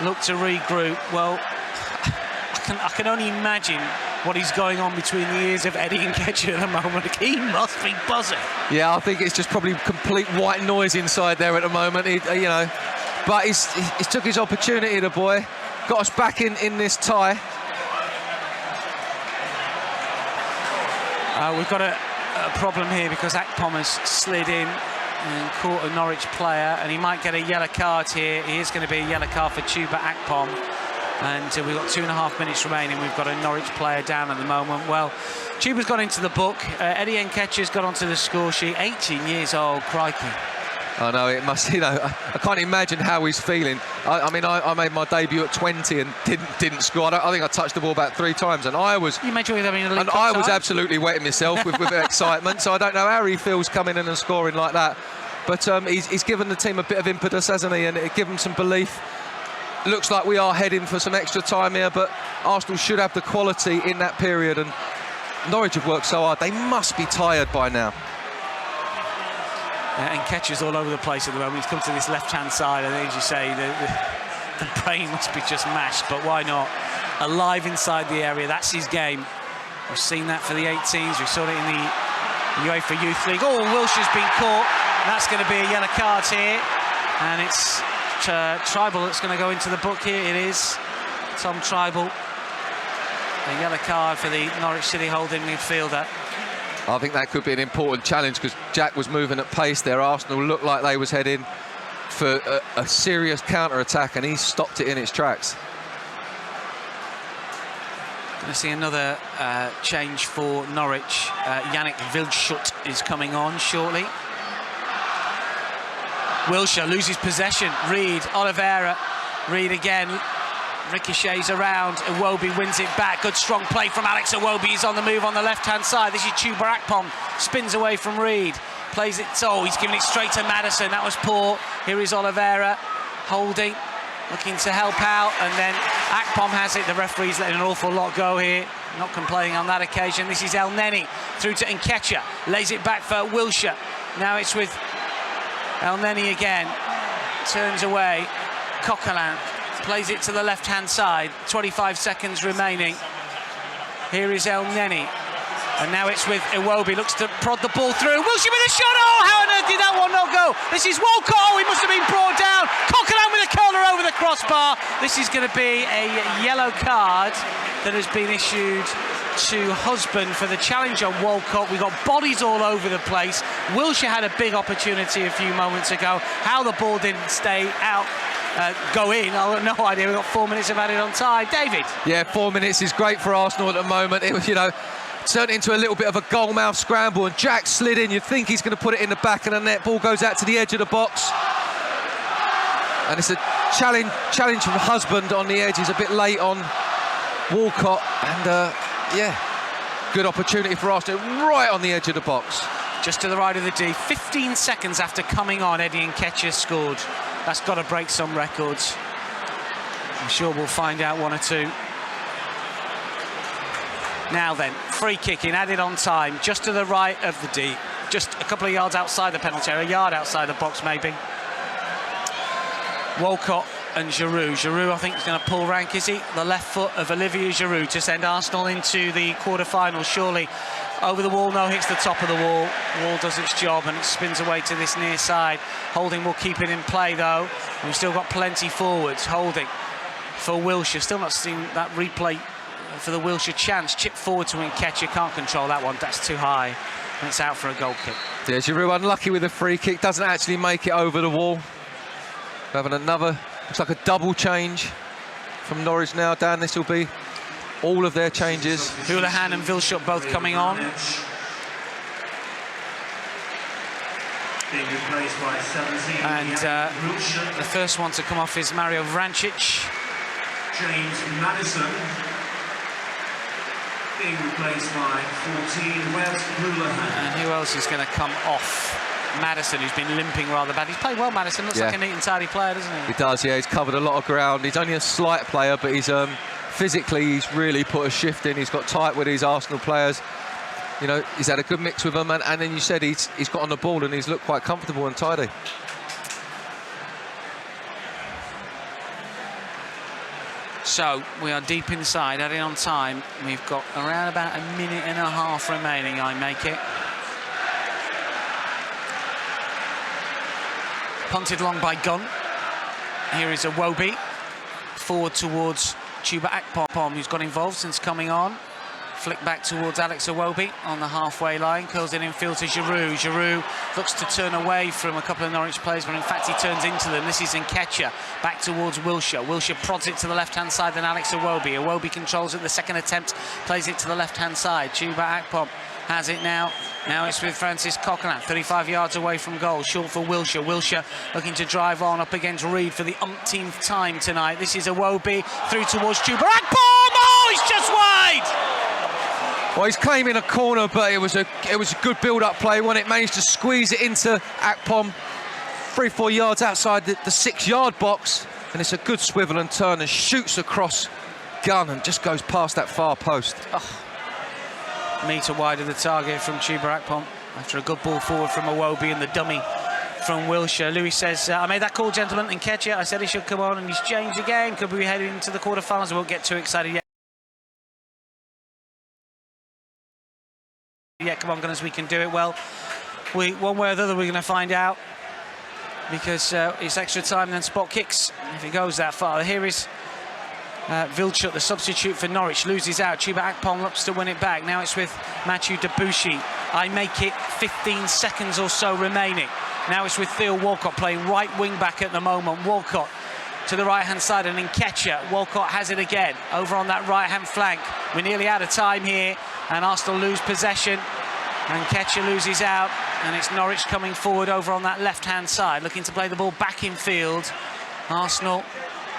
look to regroup. Well, I can only imagine what is going on between the ears of Eddie Nketiah at the moment. He must be buzzing. Yeah, I think it's just probably complete white noise inside there at the moment. But he's took his opportunity, the boy. Got us back in this tie. We've got a problem here because Akpom has slid in and caught a Norwich player, and he might get a yellow card here. He is going to be a yellow card for Chuba Akpom, and we've got 2.5 minutes remaining. We've got a Norwich player down at the moment. Well, Chuba's got into the book. Eddie Nketiah's got onto the score sheet. 18 years old, crikey. I know, it must, I can't imagine how he's feeling. I mean, I made my debut at 20 and didn't score. I think I touched the ball about 3 times, and I was... You made sure you're having a And I was absolutely wetting myself with excitement, so I don't know how he feels coming in and scoring like that. But he's given the team a bit of impetus, hasn't he, and it given them some belief. Looks like we are heading for some extra time here, but Arsenal should have the quality in that period, and Norwich have worked so hard. They must be tired by now. And Nketiah's all over the place at the moment. He's come to this left-hand side, and as you say, the brain must be just mashed, but why not? Alive inside the area, that's his game. We've seen that for the 18s, we saw it in the UEFA Youth League. Oh, Wilshire's been caught. That's going to be a yellow card here, and it's Tribal that's going to go into the book here. It is Tom Tribal. A yellow card for the Norwich City holding midfielder. I think that could be an important challenge, because Jack was moving at pace there. Arsenal looked like they was heading for a serious counter-attack, and he stopped it in its tracks. Going to see another change for Norwich. Yannick Wildschut is coming on shortly. Wilshere loses possession. Reed, Oliveira, Reed again. Ricochets around, Iwobi wins it back. Good strong play from Alex Iwobi. He's on the move on the left-hand side. This is Chuba Akpom, spins away from Reed. Plays it, oh, he's giving it straight to Maddison. That was poor. Here is Oliveira, holding, looking to help out, and then Akpom has it. The referee's letting an awful lot go here. Not complaining on that occasion. This is El Neni through to Nketiah. Lays it back for Wilshere. Now it's with El Neni again. Turns away. Coquelin plays it to the left-hand side. 25 seconds remaining. Here is El Neni. And now it's with Iwobi, looks to prod the ball through. Wilshere with a shot. Oh, how on earth did that one not go? This is Walcott. Oh, he must have been brought down. Coquelin with a curler over the crossbar. This is going to be a yellow card that has been issued to Husband for the challenge on Walcott. We've got bodies all over the place. Wilshere had a big opportunity a few moments ago. How the ball didn't stay out, go in, I've got no idea. We've got 4 minutes of added on time. David? Yeah, 4 minutes is great for Arsenal at the moment. It was, turned into a little bit of a goal-mouth scramble, and Jack slid in. You think he's going to put it in the back of the net. Ball goes out to the edge of the box. And it's a challenge from Husband on the edge. He's a bit late on Walcott. And, yeah, good opportunity for Arsenal right on the edge of the box. Just to the right of the D. 15 seconds after coming on, Eddie Nketiah scored. That's got to break some records. I'm sure we'll find out one or two. Now then, free kicking, added on time, just to the right of the D. Just a couple of yards outside the penalty area, a yard outside the box maybe. Walcott and Giroud. Giroud, I think, is going to pull rank, is he? The left foot of Olivier Giroud to send Arsenal into the quarter-finals, surely. Over the wall, no, hits the top of the wall. Wall does its job and it spins away to this near side. Holding will keep it in play, though. We've still got plenty forwards. Holding for Wilshere. Still not seeing that replay for the Wilshere chance. Chip forward to Nketiah. Can't control that one. That's too high. And it's out for a goal kick. Yeah, Giroud unlucky with a free kick. Doesn't actually make it over the wall. Having another, looks like a double change from Norwich now. Dan, this will be all of their changes. Houlihan and Vilshot both coming on. And the first one to come off is Mario Vrancic. James Maddison being replaced by 14 Wes Houlihan. And who else is going to come off? Maddison, who's been limping rather bad. He's played well, Maddison. Looks like a neat and tidy player, doesn't he? He does, yeah. He's covered a lot of ground. He's only a slight player, but he's physically, he's really put a shift in. He's got tight with these Arsenal players. He's had a good mix with them, and then you said he's got on the ball and he's looked quite comfortable and tidy. So we are deep inside, adding on time. We've got around about a minute and a half remaining, I make it. Punted long by Gunn. Here is Iwobi. Forward towards Chuba Akpom, who's got involved since coming on. Flick back towards Alex Iwobi on the halfway line. Curls it infield to Giroud. Giroud looks to turn away from a couple of Norwich players, but in fact he turns into them. This is Nketiah. Back towards Wilshere. Wilshere prods it to the left-hand side, then Alex Iwobi. Iwobi controls it. The second attempt plays it to the left-hand side. Chuba Akpom has it now. Now it's with Francis Coquelin, 35 yards away from goal. Short for Wilshere. Wilshere looking to drive on up against Reed for the umpteenth time tonight. This is Iwobi through towards Chuba Akpom. Oh, he's just wide! Well, he's claiming a corner, but it was a good build-up play when it managed to squeeze it into Akpom, 3-4 yards outside the 6-yard box, and it's a good swivel and turn and shoots across Gunn and just goes past that far post. Oh. Metre wide of the target from Chuba Akpom after a good ball forward from Iwobi and the dummy from Wilshere. Louis says, I made that call, gentlemen, and Nketiah. I said he should come on, and he's changed again. Could we be heading into the quarter-finals? I won't get too excited yet. Yeah, come on, Gunners, we can do it. Well, one way or the other, we're going to find out, because it's extra time and then spot kicks if it goes that far. Here is Vilchuk, the substitute for Norwich, loses out. Chuba Akpom looks to win it back. Now it's with Mathieu Debuchy. I make it 15 seconds or so remaining. Now it's with Theo Walcott playing right wing back at the moment. Walcott to the right-hand side, and Nketiah. Walcott has it again over on that right-hand flank. We're nearly out of time here, and Arsenal lose possession. And Nketiah loses out, and it's Norwich coming forward over on that left-hand side, looking to play the ball back in field. Arsenal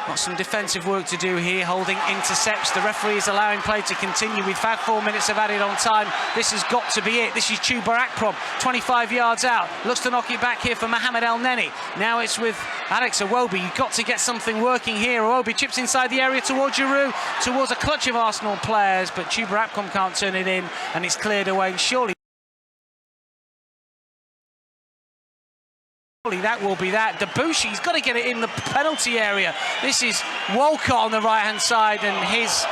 got some defensive work to do here, holding intercepts. The referee is allowing play to continue. We've had 4 minutes of added on time. This has got to be it. This is Chuba Akpom, 25 yards out. Looks to knock it back here for Mohamed El Neni. Now it's with Alex Iwobi. You've got to get something working here. Iwobi chips inside the area towards Giroud, towards a clutch of Arsenal players, but Chuba Akpom can't turn it in, and it's cleared away. And surely that will be that. Debuchy's got to get it in the penalty area. This is Walcott on the right-hand side, and his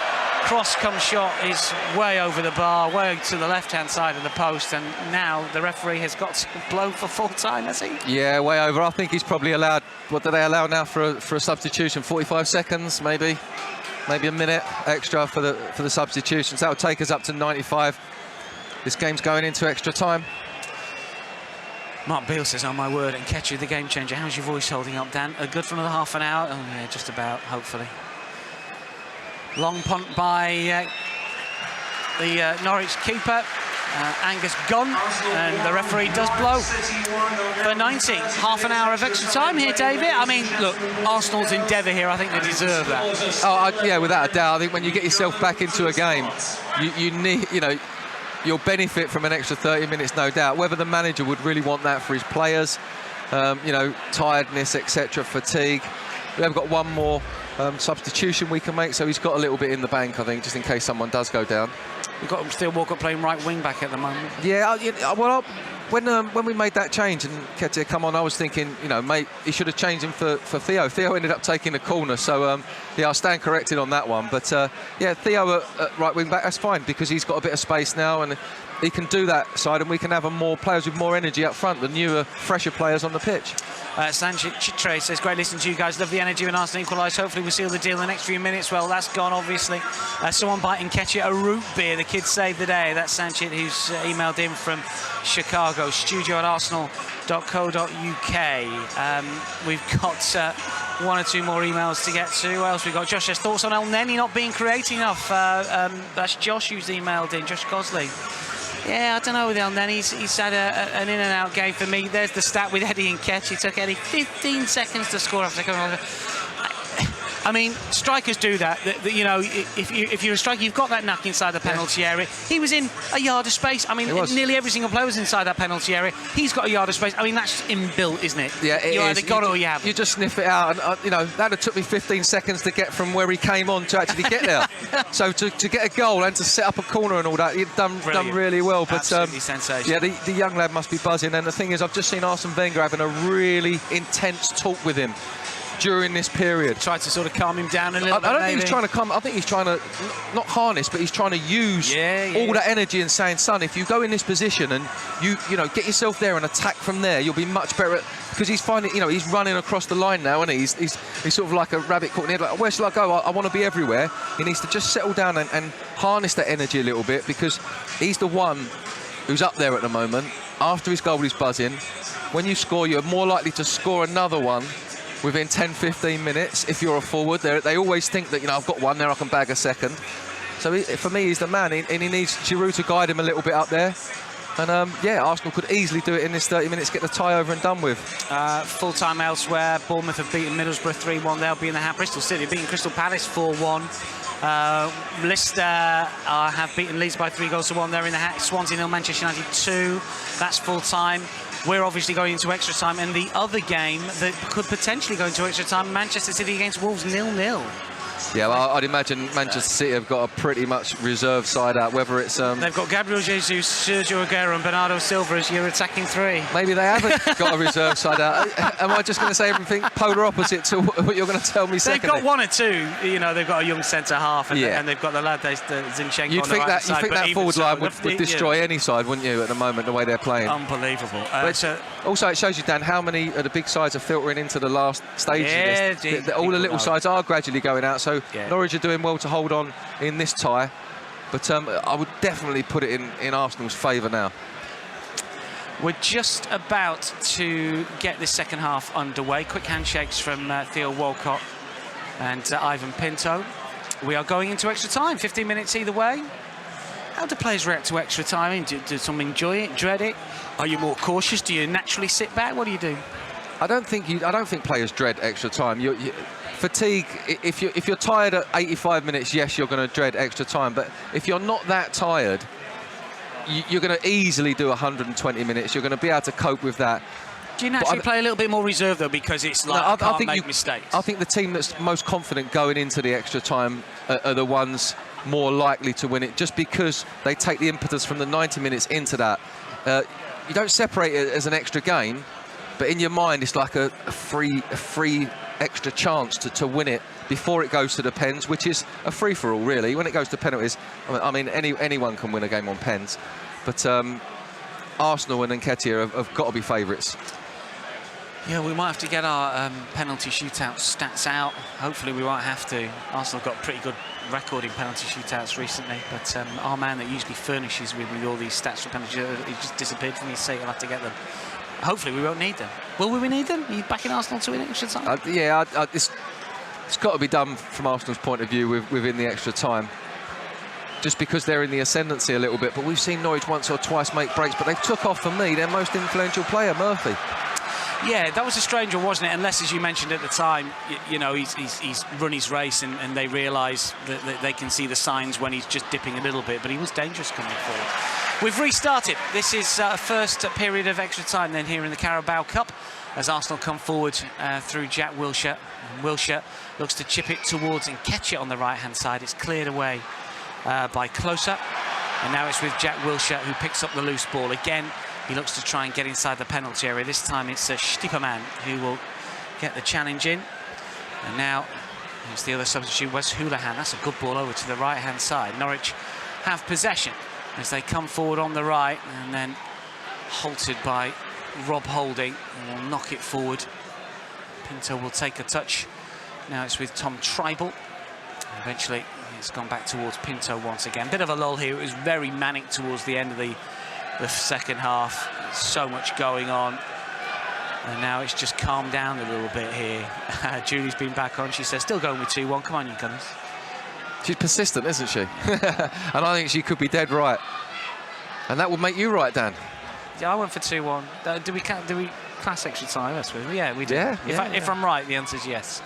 cross come shot is way over the bar, way to the left-hand side of the post, and now the referee has got to blow for full time, has he? Yeah, way over. I think he's probably allowed, what do they allow now for a substitution? 45 seconds, maybe a minute extra for the substitutions. That will take us up to 95. This game's going into extra time. Mark Beale says, "Oh my word, and Ketchu, the game changer." How's your voice holding up, Dan? Good for another half an hour? Oh yeah, just about, hopefully. Long punt by the Norwich keeper, Angus Gunn, and the referee does blow for 90. Half an hour of extra time here, David. I mean, look, Arsenal's endeavour here, I think they deserve that. Oh, yeah, without a doubt. I think when you get yourself back into a game, you need, you know, you'll benefit from an extra 30 minutes, no doubt. Whether the manager would really want that for his players, you know, tiredness, etc., fatigue. We have got one more substitution we can make, so he's got a little bit in the bank, I think, just in case someone does go down. We've got Theo Walcott playing right wing back at the moment. Yeah, when we made that change and Ketia come on, I was thinking, you know, mate, he should have changed him for Theo. Theo ended up taking the corner, so yeah, I'll stand corrected on that one. But yeah, Theo at right wing back, that's fine, because he's got a bit of space now and he can do that side, and we can have more players with more energy up front, the newer, fresher players on the pitch. Sanchez Chitre says, "Great listening to you guys. Love the energy when Arsenal equalise. Hopefully we'll seal the deal in the next few minutes." Well, that's gone, obviously. Someone biting Ketchu a root beer. The kids saved the day. That's Sanchez, who's emailed in from Chicago. studio@arsenal.co.uk. We've got one or two more emails to get to. What else we got? Josh has thoughts on El Neni not being creative enough. That's Josh who's emailed in, Josh Gosley. Yeah, I don't know with El Neni. He's had an in-and-out game for me. There's the stat with Eddie and Ketch. It took Eddie 15 seconds to score after coming. I mean, strikers do that. You know, if you're a striker, you've got that knack inside the penalty area. He was in a yard of space. I mean, nearly every single player was inside that penalty area. He's got a yard of space. I mean, that's inbuilt, isn't it? Yeah, it is. You either got it or you haven't. You just sniff it out, and you know, that took me 15 seconds to get from where he came on to actually get there. So to get a goal and to set up a corner and all that, you've done really well. But absolutely sensational. Yeah, the young lad must be buzzing. And the thing is, I've just seen Arsene Wenger having a really intense talk with him during this period. Tried to sort of calm him down a little bit. I don't think he's trying to calm. I think he's trying to not harness, but he's trying to use all that energy and saying, son, if you go in this position and you know, get yourself there and attack from there, you'll be much better. Because he's finding, you know, he's running across the line now, and he's sort of like a rabbit caught in the head. Like, where shall I go? I want to be everywhere. He needs to just settle down and harness that energy a little bit, because he's the one who's up there at the moment. After his goal, he's buzzing. When you score, you're more likely to score another one within 10-15 minutes if you're a forward. They always think that, you know, I've got one there, I can bag a second. So for me, he's the man, and he needs Giroud to guide him a little bit up there. And yeah, Arsenal could easily do it in this 30 minutes, get the tie over and done with. Full time elsewhere. Bournemouth have beaten Middlesbrough 3-1. They'll be in the hat. Bristol City have beaten Crystal Palace 4-1. Listien have beaten Leeds by 3-1. They're in the hat. Swansea 0, Manchester United 2. That's full time. We're obviously going into extra time, and the other game that could potentially go into extra time, Manchester City against Wolves 0-0. Yeah, well, I'd imagine Manchester City have got a pretty much reserve side out, whether it's... They've got Gabriel Jesus, Sergio Aguero and Bernardo Silva as your attacking three. Maybe they haven't got a reserve side out. Am I just going to say everything polar opposite to what you're going to tell me secondly? They've got one or two. You know, they've got a young centre-half, and they've got the lad, Zinchenko, you'd on the right side. You'd think that forward line would destroy any side, wouldn't you, at the moment, the way they're playing? Unbelievable. Also, it shows you, Dan, how many of the big sides are filtering into the last stage of this. All the little sides are gradually going out, so Norwich are doing well to hold on in this tie, but I would definitely put it in Arsenal's favour now. We're just about to get this second half underway. Quick handshakes from Theo Walcott and Ivan Pinto. We are going into extra time, 15 minutes either way. How do players react to extra time? Do some enjoy it, dread it? Are you more cautious? Do you naturally sit back? What do you do? I don't think players dread extra time. Fatigue, if you're tired at 85 minutes, yes, you're going to dread extra time. But if you're not that tired, you're going to easily do 120 minutes. You're going to be able to cope with that. Do you naturally play a little bit more reserve, though, because it's like, I can't make mistakes? I think the team that's most confident going into the extra time are the ones more likely to win it, just because they take the impetus from the 90 minutes into that. You don't separate it as an extra game, but in your mind, it's like a free extra chance to win it before it goes to the pens, which is a free-for-all, really. When it goes to penalties, I mean, anyone can win a game on pens. But Arsenal and Nketiah have got to be favourites. Yeah, we might have to get our penalty shootout stats out. Hopefully we won't have to. Arsenal got a pretty good record in penalty shootouts recently, but our man that usually furnishes with all these stats for penalty shootouts, he just disappeared from his seat. I'll have to get them. Hopefully we won't need them. Will we need them? Are you backing Arsenal to win extra time? It's got to be done from Arsenal's point of view within the extra time. Just because they're in the ascendancy a little bit, but we've seen Norwich once or twice make breaks, but they've took off, for me, their most influential player, Murphy. Yeah, that was a strange one, wasn't it? Unless, as you mentioned at the time, you know, he's run his race and they realise that they can see the signs when he's just dipping a little bit, but he was dangerous coming forward. We've restarted. This is first period of extra time then here in the Carabao Cup as Arsenal come forward through Jack Wilshere. Wilshere looks to chip it towards Nketiah on the right-hand side. It's cleared away by Closer. And now it's with Jack Wilshere who picks up the loose ball. Again, he looks to try and get inside the penalty area. This time it's Stiepermann who will get the challenge in. And now it's the other substitute, Wes Houlihan. That's a good ball over to the right-hand side. Norwich have possession as they come forward on the right and then halted by Rob Holding and will knock it forward. Pinto will take a touch. Now it's with Tom Tribal. Eventually it's gone back towards Pinto once again. Bit of a lull here. It was very manic towards the end of the second half. So much going on. And now it's just calmed down a little bit here. Julie's been back on. She says, still going with 2-1. Come on, you Gunners. She's persistent, isn't she? And I think she could be dead right. And that would make you right, Dan. Yeah, I went for 2-1. Do we class extra time? Yeah, we do. Yeah, if I'm right, the answer's yes.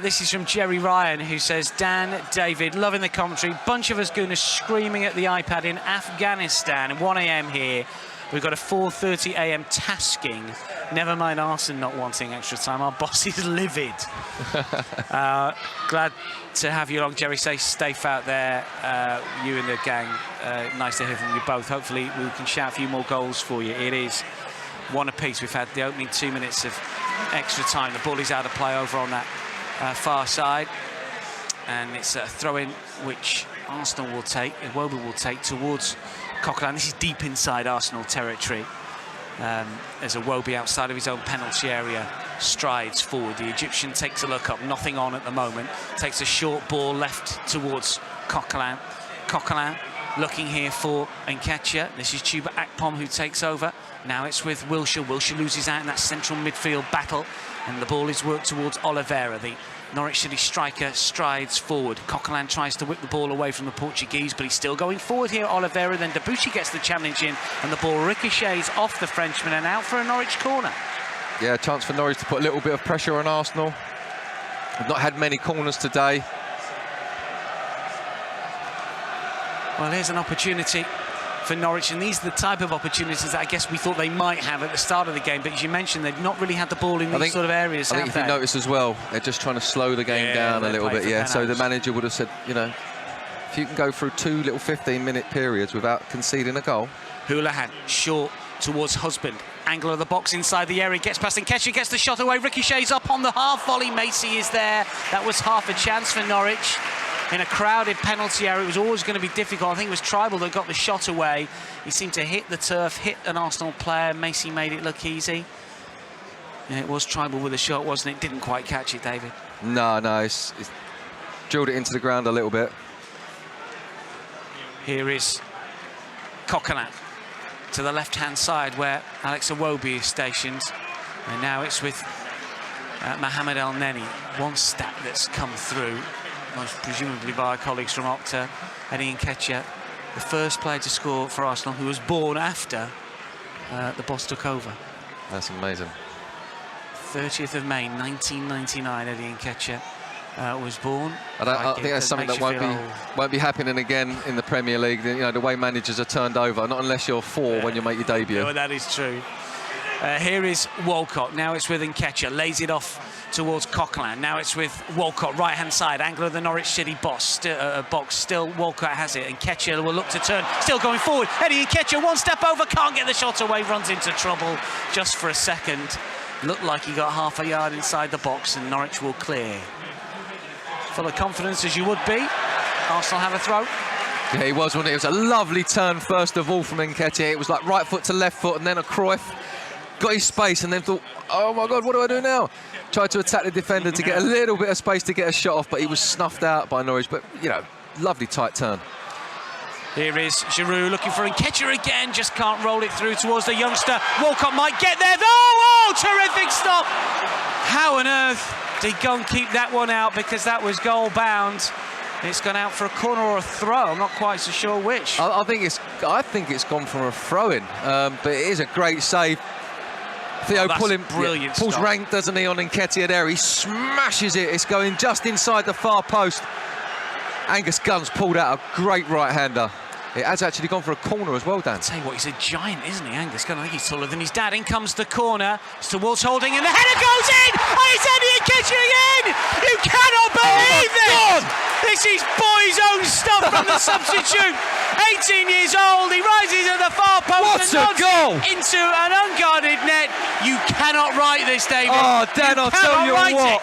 This is from Jerry Ryan, who says, Dan, David, loving the commentary. Bunch of us Gooners screaming at the iPad in Afghanistan. 1 a.m. here. We've got a 4:30 a.m. tasking. Never mind Arsenal not wanting extra time. Our boss is livid. Glad to have you along, Jerry. Stay safe out there, you and the gang. Nice to hear from you both. Hopefully we can shout a few more goals for you. It is one apiece. We've had the opening 2 minutes of extra time. The ball is out of play over on that far side. And it's a throw-in which Arsenal will take, Iwobi will take towards Coquelin. This is deep inside Arsenal territory. There's a Iwobi outside of his own penalty area, strides forward. The Egyptian takes a look up, nothing on at the moment. Takes a short ball left towards Coquelin. Coquelin looking here for Nketiah. This is Chuba Akpom who takes over. Now it's with Wilshere. Wilshere loses out in that central midfield battle, and the ball is worked towards Oliveira. The Norwich City striker strides forward. Coquelin tries to whip the ball away from the Portuguese, but he's still going forward here, Oliveira. Then Debuchy gets the challenge in, and the ball ricochets off the Frenchman and out for a Norwich corner. Yeah, a chance for Norwich to put a little bit of pressure on Arsenal. We've not had many corners today. Well, here's an opportunity for Norwich, and these are the type of opportunities that I guess we thought they might have at the start of the game, but as you mentioned, they've not really had the ball in these sort of areas. I think if you notice as well, they're just trying to slow the game down a little bit. Yeah, so the manager would have said, you know, if you can go through 2 little 15-minute periods without conceding a goal. Houlihan short towards Husband. Angle of the box inside the area, gets past Nketiah, gets the shot away, ricochets up on the half volley. Macy is there. That was half a chance for Norwich. In a crowded penalty area, it was always going to be difficult. I think it was Tribal that got the shot away. He seemed to hit the turf, hit an Arsenal player. Macy made it look easy. Yeah, it was Tribal with a shot, wasn't it? Didn't quite catch it, David. No, it's drilled it into the ground a little bit. Here is Coquelin to the left-hand side where Alex Iwobi is stationed. And now it's with Mohamed El Neni. One stat that's come through, most presumably by our colleagues from Opta, Eddie Nketiah, the first player to score for Arsenal who was born after the boss took over. That's amazing. 30th of May 1999, Eddie Nketiah was born. I think that's something that won't be happening again in the Premier League. You know, the way managers are turned over, not unless you're 4 when you make your debut. No, that is true. Here is Walcott. Now it's with Nketiah. Lays it off towards Coquelin. Now it's with Walcott, right-hand side. Angle of the Norwich City box. Still Walcott has it. Nketiah will look to turn. Still going forward. Eddie Nketiah, one step over. Can't get the shot away. Runs into trouble just for a second. Looked like he got half a yard inside the box, and Norwich will clear. Full of confidence as you would be. Arsenal have a throw. Yeah, he was, wasn't it? It was a lovely turn, first of all, from Nketiah. It was like right foot to left foot, and then a Cruyff. Got his space, and then thought, oh my God, what do I do now? Tried to attack the defender to get a little bit of space to get a shot off, but he was snuffed out by Norwich. But, you know, lovely tight turn. Here is Giroud looking for Nketiah again, just can't roll it through towards the youngster. Walcott might get there, though. Oh, terrific stop. How on earth did he go and keep that one out, because that was goal bound. It's gone out for a corner or a throw. I'm not quite so sure which. I think it's gone for a throw-in, but it is a great save. Theo pulls rank, doesn't he, on Nketiah there. He smashes it. It's going just inside the far post. Angus Gunn's pulled out a great right-hander. It has actually gone for a corner as well, Dan. I'll tell you what, he's a giant, isn't he, Angus Gunn? I think he's taller than his dad. In comes the corner. It's towards Holding, and the header goes in! Oh, it's Eddie Nketiah again! You cannot believe this! This is boys' own stuff from the substitute. 18 years old, he rises at the far post and nods into an unguarded net. You cannot write this, David. Oh, Dan, I'll tell you what. It.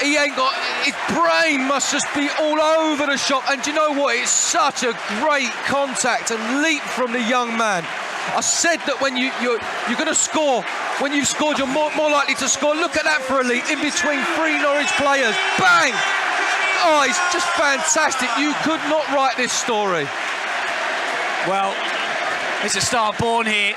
He ain't got, his brain must just be all over the shop. And do you know what? It's such a great contact and leap from the young man. I said that when you're going to score, when you've scored, you're more likely to score. Look at that for a leap in between three Norwich players. Bang! Oh, it's just fantastic. You could not write this story. Well, it's a star born here.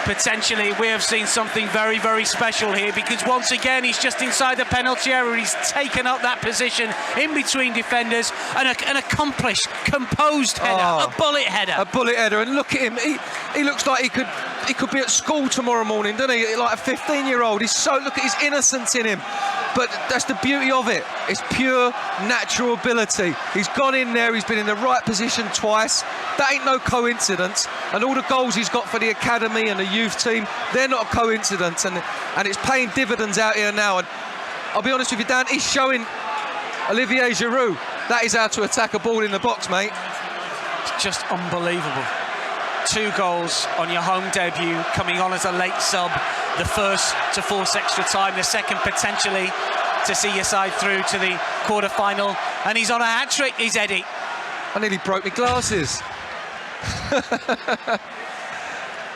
Potentially, we have seen something very, very special here, because once again, he's just inside the penalty area. He's taken up that position in between defenders. An accomplished, composed header, a bullet header. A bullet header, and look at him. He looks like he could be at school tomorrow morning, doesn't he? Like a 15-year-old. Look at his innocence in him. But that's the beauty of it. It's pure natural ability. He's gone in there, he's been in the right position twice. That ain't no coincidence. And all the goals he's got for the academy and the youth team, they're not a coincidence. And it's paying dividends out here now. And I'll be honest with you, Dan, he's showing Olivier Giroud that is how to attack a ball in the box, mate. It's just unbelievable. 2 goals on your home debut, coming on as a late sub. The first to force extra time, the second potentially to see your side through to the quarter-final. And he's on a hat-trick, he's Eddie. I nearly broke my glasses.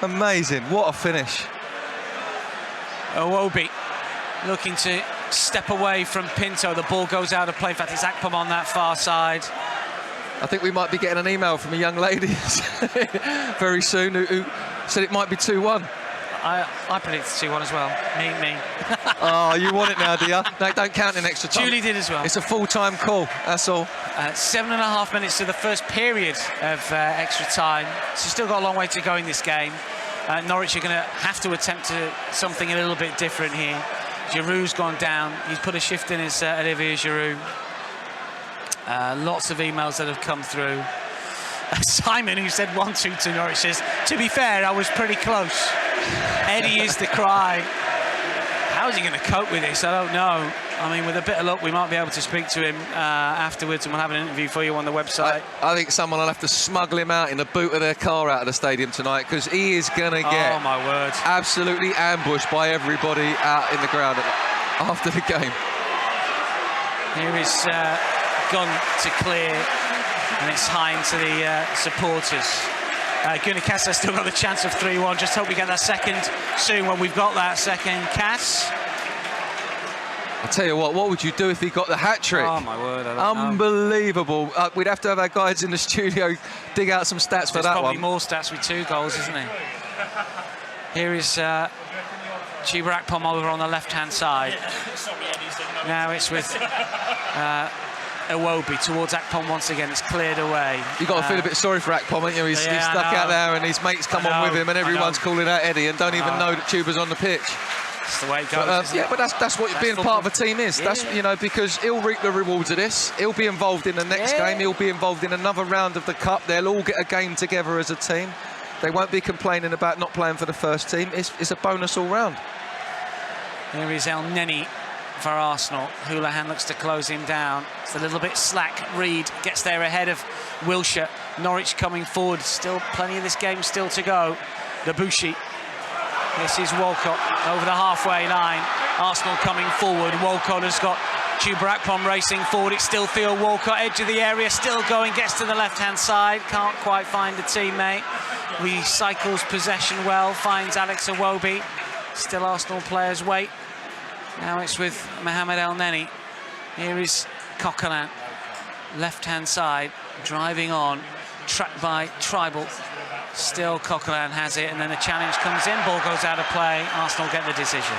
Amazing, what a finish. Iwobi looking to step away from Pinto. The ball goes out of play. In fact, it's Akpom on that far side. I think we might be getting an email from a young lady very soon who said it might be 2-1. I predicted 2-1 as well. Me. Oh, you want it now, do you? No, don't count in extra time. Julie did as well. It's a full-time call, that's all. 7.5 minutes to the first period of extra time. So still got a long way to go in this game. Norwich are going to have to attempt something a little bit different here. Giroud's gone down. He's put a shift in his Olivier Giroud. Lots of emails that have come through. Simon, who said 1-2 to Norwich, says, to be fair, I was pretty close. Eddie is the cry. How's he going to cope with this? I don't know. I mean, with a bit of luck, we might be able to speak to him afterwards, and we'll have an interview for you on the website. I think someone will have to smuggle him out in the boot of their car out of the stadium tonight, because he is going to get oh, my word, absolutely ambushed by everybody out in the ground after the game. Here is Gunn to clear, and it's high into the supporters. Gunikasa still got the chance of 3-1. Just hope we get that second soon when we've got that second. Cass. I tell you what would you do if he got the hat-trick? Oh, my word, I don't Unbelievable. We'd have to have our guys in the studio dig out some stats for that one. There's probably more stats with 2 goals, isn't there? Here is Chiba Akpom over on the left-hand side. Now it's with Iwobi towards Akpom once again. It's cleared away. You've got to feel a bit sorry for Akpom, haven't you? He's stuck out there, and his mates come on with him, and everyone's calling out Eddie and don't even know that Chuba's on the pitch. That's the way it goes. But that's what being part of a team is. Yeah. That's, you know, because he'll reap the rewards of this. He'll be involved in the next game. He'll be involved in another round of the Cup. They'll all get a game together as a team. They won't be complaining about not playing for the first team. It's a bonus all round. Here is El Neni for Arsenal. Houlihan looks to close him down. It's a little bit slack. Reed gets there ahead of Wilshere. Norwich coming forward. Still plenty of this game still to go. Debuchy This is Walcott over the halfway line. Arsenal coming forward. Walcott has got Chuba Akpom racing forward. It's still Theo Walcott, edge of the area, still going, gets to the left-hand side. Can't quite find a teammate. Recycles possession well, finds Alex Iwobi. Still Arsenal players wait. Now it's with Mohamed El Neni. Here is Coquelin, left-hand side, driving on, tracked by Tribal. Still Coquelin has it, and then the challenge comes in, ball goes out of play, Arsenal get the decision.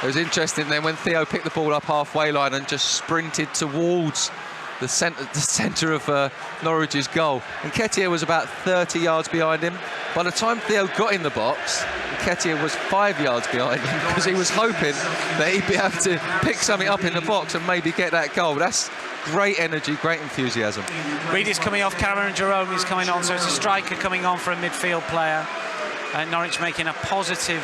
It was interesting then when Theo picked the ball up halfway line and just sprinted towards the centre of Norwich's goal. And Nketiah was about 30 yards behind him. By the time Theo got in the box, Nketiah was 5 yards behind him because he was hoping that he'd be able to pick something up in the box and maybe get that goal. That's great energy, great enthusiasm. Reid is coming off, Cameron Jerome is coming on, so it's a striker coming on for a midfield player. Norwich making a positive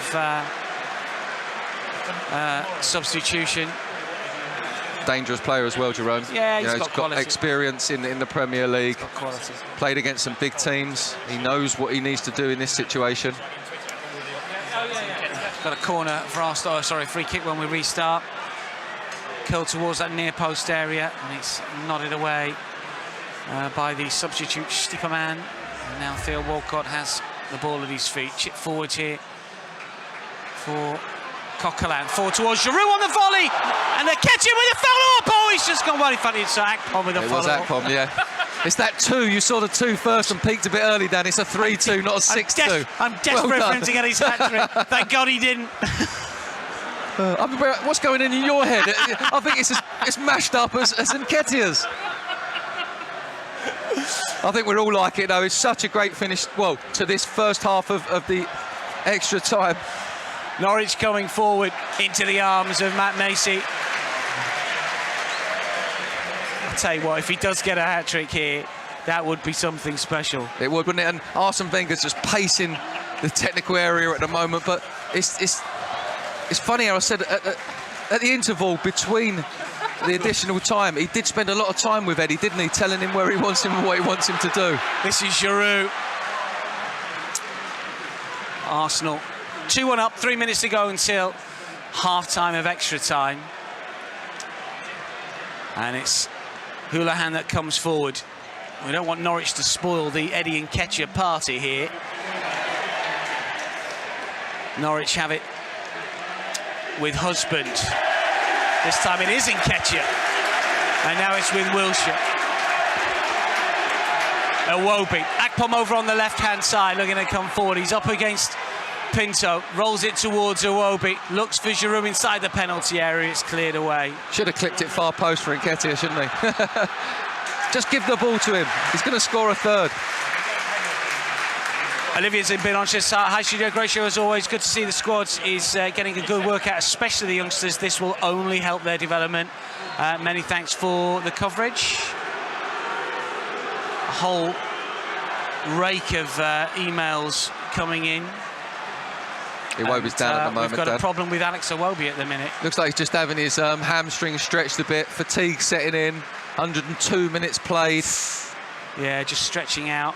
substitution. Dangerous player as well, Jerome. Yeah, he's got experience in the Premier League. He's got quality. Played against some big teams. He knows what he needs to do in this situation. Got a corner for Arsenal, sorry, free kick when we restart. Curled towards that near post area, and it's nodded away by the substitute Stiepermann. And now Theo Walcott has the ball at his feet. Chip forward here for Coquelin, forward towards Giroud on the volley, and they're catching with a follow-up. Oh, he's just gone well in front of Akpom with a follow-up. It was Akpom, yeah. It's that 2. You saw the 2 first and peaked a bit early, Dan. It's a 3-2, not a 6-2. I'm desperate for him to get his hat-trick. Thank God he didn't. What's going on in your head? I think it's mashed up as Nketiah's. I think we're all like it, though. It's such a great finish, well, to this first half of the extra time. Norwich coming forward into the arms of Matt Macey. I'll tell you what, if he does get a hat-trick here, that would be something special. It would, wouldn't it? And Arsene Wenger's just pacing the technical area at the moment, but it's funny how I said at the interval between the additional time, he did spend a lot of time with Eddie, didn't he? Telling him where he wants him and what he wants him to do. This is Giroud. Arsenal 2-1 up, 3 minutes to go until half-time of extra time. And it's Houlihan that comes forward. We don't want Norwich to spoil the Eddie Nketiah party here. Norwich have it with Husband. This time it is Nketiah. And now it's with Wilshere. Iwobi. Akpom over on the left-hand side, looking to come forward. He's up against Pinto, rolls it towards Iwobi, looks for Giroud inside the penalty area, it's cleared away. Should have clipped it far post for Nketiah, shouldn't he? Just give the ball to him. He's going to score a third. Olivier's been on his side. Hi, Studio. Great show as always. Good to see the squad is getting a good workout, especially the youngsters. This will only help their development. Many thanks for the coverage. A whole rake of emails coming in. Iwobi's down at the moment. We've got a problem with Alex Iwobi at the minute. Looks like he's just having his hamstring stretched a bit. Fatigue setting in. 102 minutes played. Yeah, just stretching out.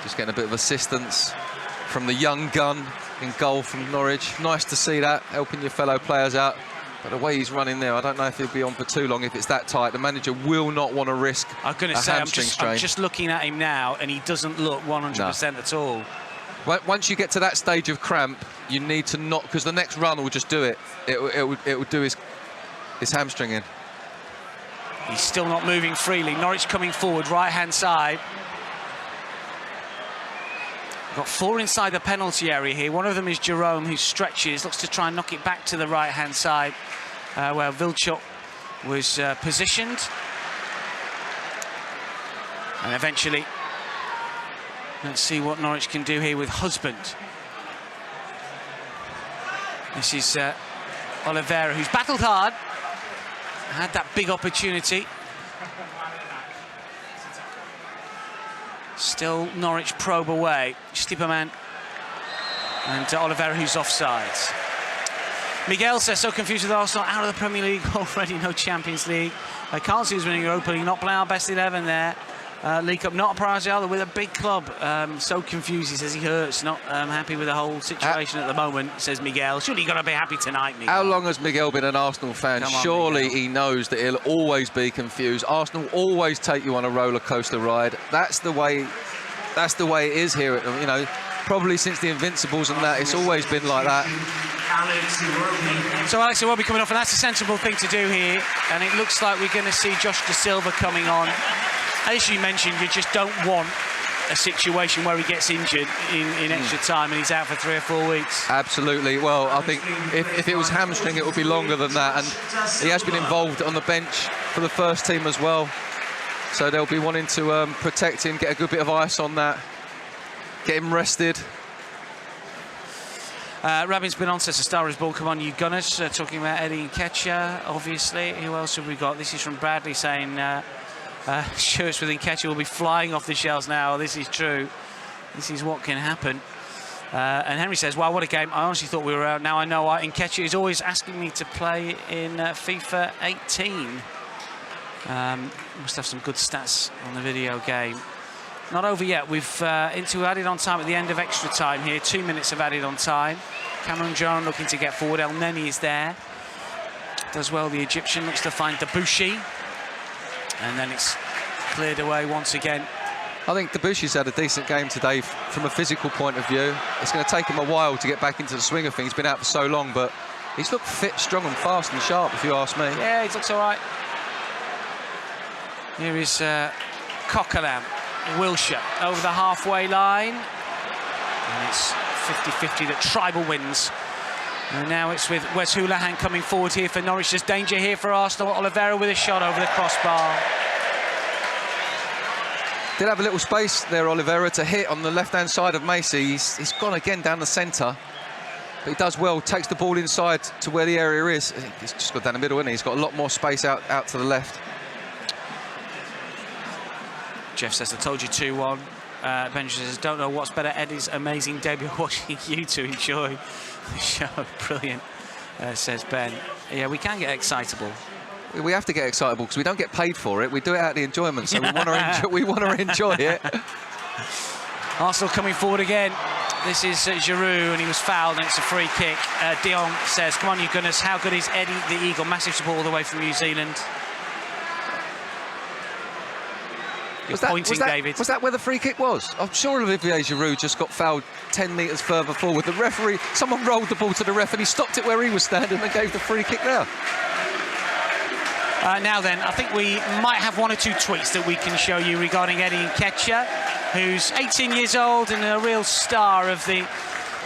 Just getting a bit of assistance from the young gun in goal from Norwich. Nice to see that, helping your fellow players out. But the way he's running there, I don't know if he'll be on for too long if it's that tight. The manager will not want to risk I'm going to say, I'm just looking at him now, and he doesn't look 100% at all. Once you get to that stage of cramp, you need to not, because the next run will just do it. It will do his hamstring in. He's still not moving freely. Norwich coming forward, right-hand side. Got 4 inside the penalty area here. One of them is Jerome, who stretches, looks to try and knock it back to the right-hand side, where Vilchuk was positioned. And eventually, let's see what Norwich can do here with Husband. This is Oliveira, who's battled hard. Had that big opportunity. Still Norwich probe away. Stiepermann and Oliveira, who's offsides. Miguel says, so confused with Arsenal, out of the Premier League already, no Champions League. I can't see who's winning Europa League, not playing our best 11 there. League Cup, not a priority either, with a big club. So confused, he says he hurts, not happy with the whole situation at the moment, says Miguel. Surely you've got to be happy tonight, Miguel. How long has Miguel been an Arsenal fan? Surely he knows that he'll always be confused. Arsenal always take you on a roller coaster ride. That's the way it is here. You know, probably since the Invincibles and that, it's always been like that. So Alex Iwobi coming off, and that's a sensible thing to do here. And it looks like we're going to see Josh Da Silva coming on. As you mentioned, you just don't want a situation where he gets injured in extra time and he's out for 3 or 4 weeks. Absolutely. Well, I think if it was hamstring, it would be longer than that. And he has been involved on the bench for the first team as well. So they'll be wanting to protect him, get a good bit of ice on that, get him rested. Rabin's been on, says the star is born. Come on, you Gunners. Talking about Eddie Nketiah, obviously. Who else have we got? This is from Bradley saying shirts with Nketiah will be flying off the shelves now. This is true. This is what can happen. And Henry says, wow, what a game. I honestly thought we were out. Now I know why. Nketiah is always asking me to play in FIFA 18. Must have some good stats on the video game. Not over yet. We've into added on time at the end of extra time here. 2 minutes of added on time. Cameron John looking to get forward. El Neni is there. Does well, the Egyptian looks to find Debuchy. And then it's cleared away once again. I think Debuchy's had a decent game today from a physical point of view. It's going to take him a while to get back into the swing of things. He's been out for so long, but he's looked fit, strong and fast and sharp, if you ask me. Yeah, he looks all right. Here is Coquelin, Wilshere, over the halfway line. And it's 50-50 that Tribal wins. And now it's with Wes Hoolahan coming forward here for Norwich. There's danger here for Arsenal. Oliveira with a shot over the crossbar. Did have a little space there, Oliveira, to hit on the left-hand side of Macy. He's gone again down the centre. But he does well, takes the ball inside to where the area is. He's just got down the middle, isn't he? He's got a lot more space out to the left. Jeff says, I told you 2-1. Benjamin says, don't know what's better, Eddie's amazing debut, watching you to enjoy the show. Brilliant, says Ben. Yeah, we can get excitable. We have to get excitable because we don't get paid for it. We do it out of the enjoyment, so we want to enjoy it. Arsenal coming forward again. This is Giroud, and he was fouled, and it's a free kick. Dion says, come on, you Gunners. How good is Eddie the Eagle? Massive support all the way from New Zealand. David. Was that where the free kick was? I'm sure Olivier Giroud just got fouled 10 metres further forward. The referee, someone rolled the ball to the ref and he stopped it where he was standing and gave the free kick there. Now then, I think we might have 1 or 2 tweets that we can show you regarding Eddie Nketiah, who's 18 years old and a real star of the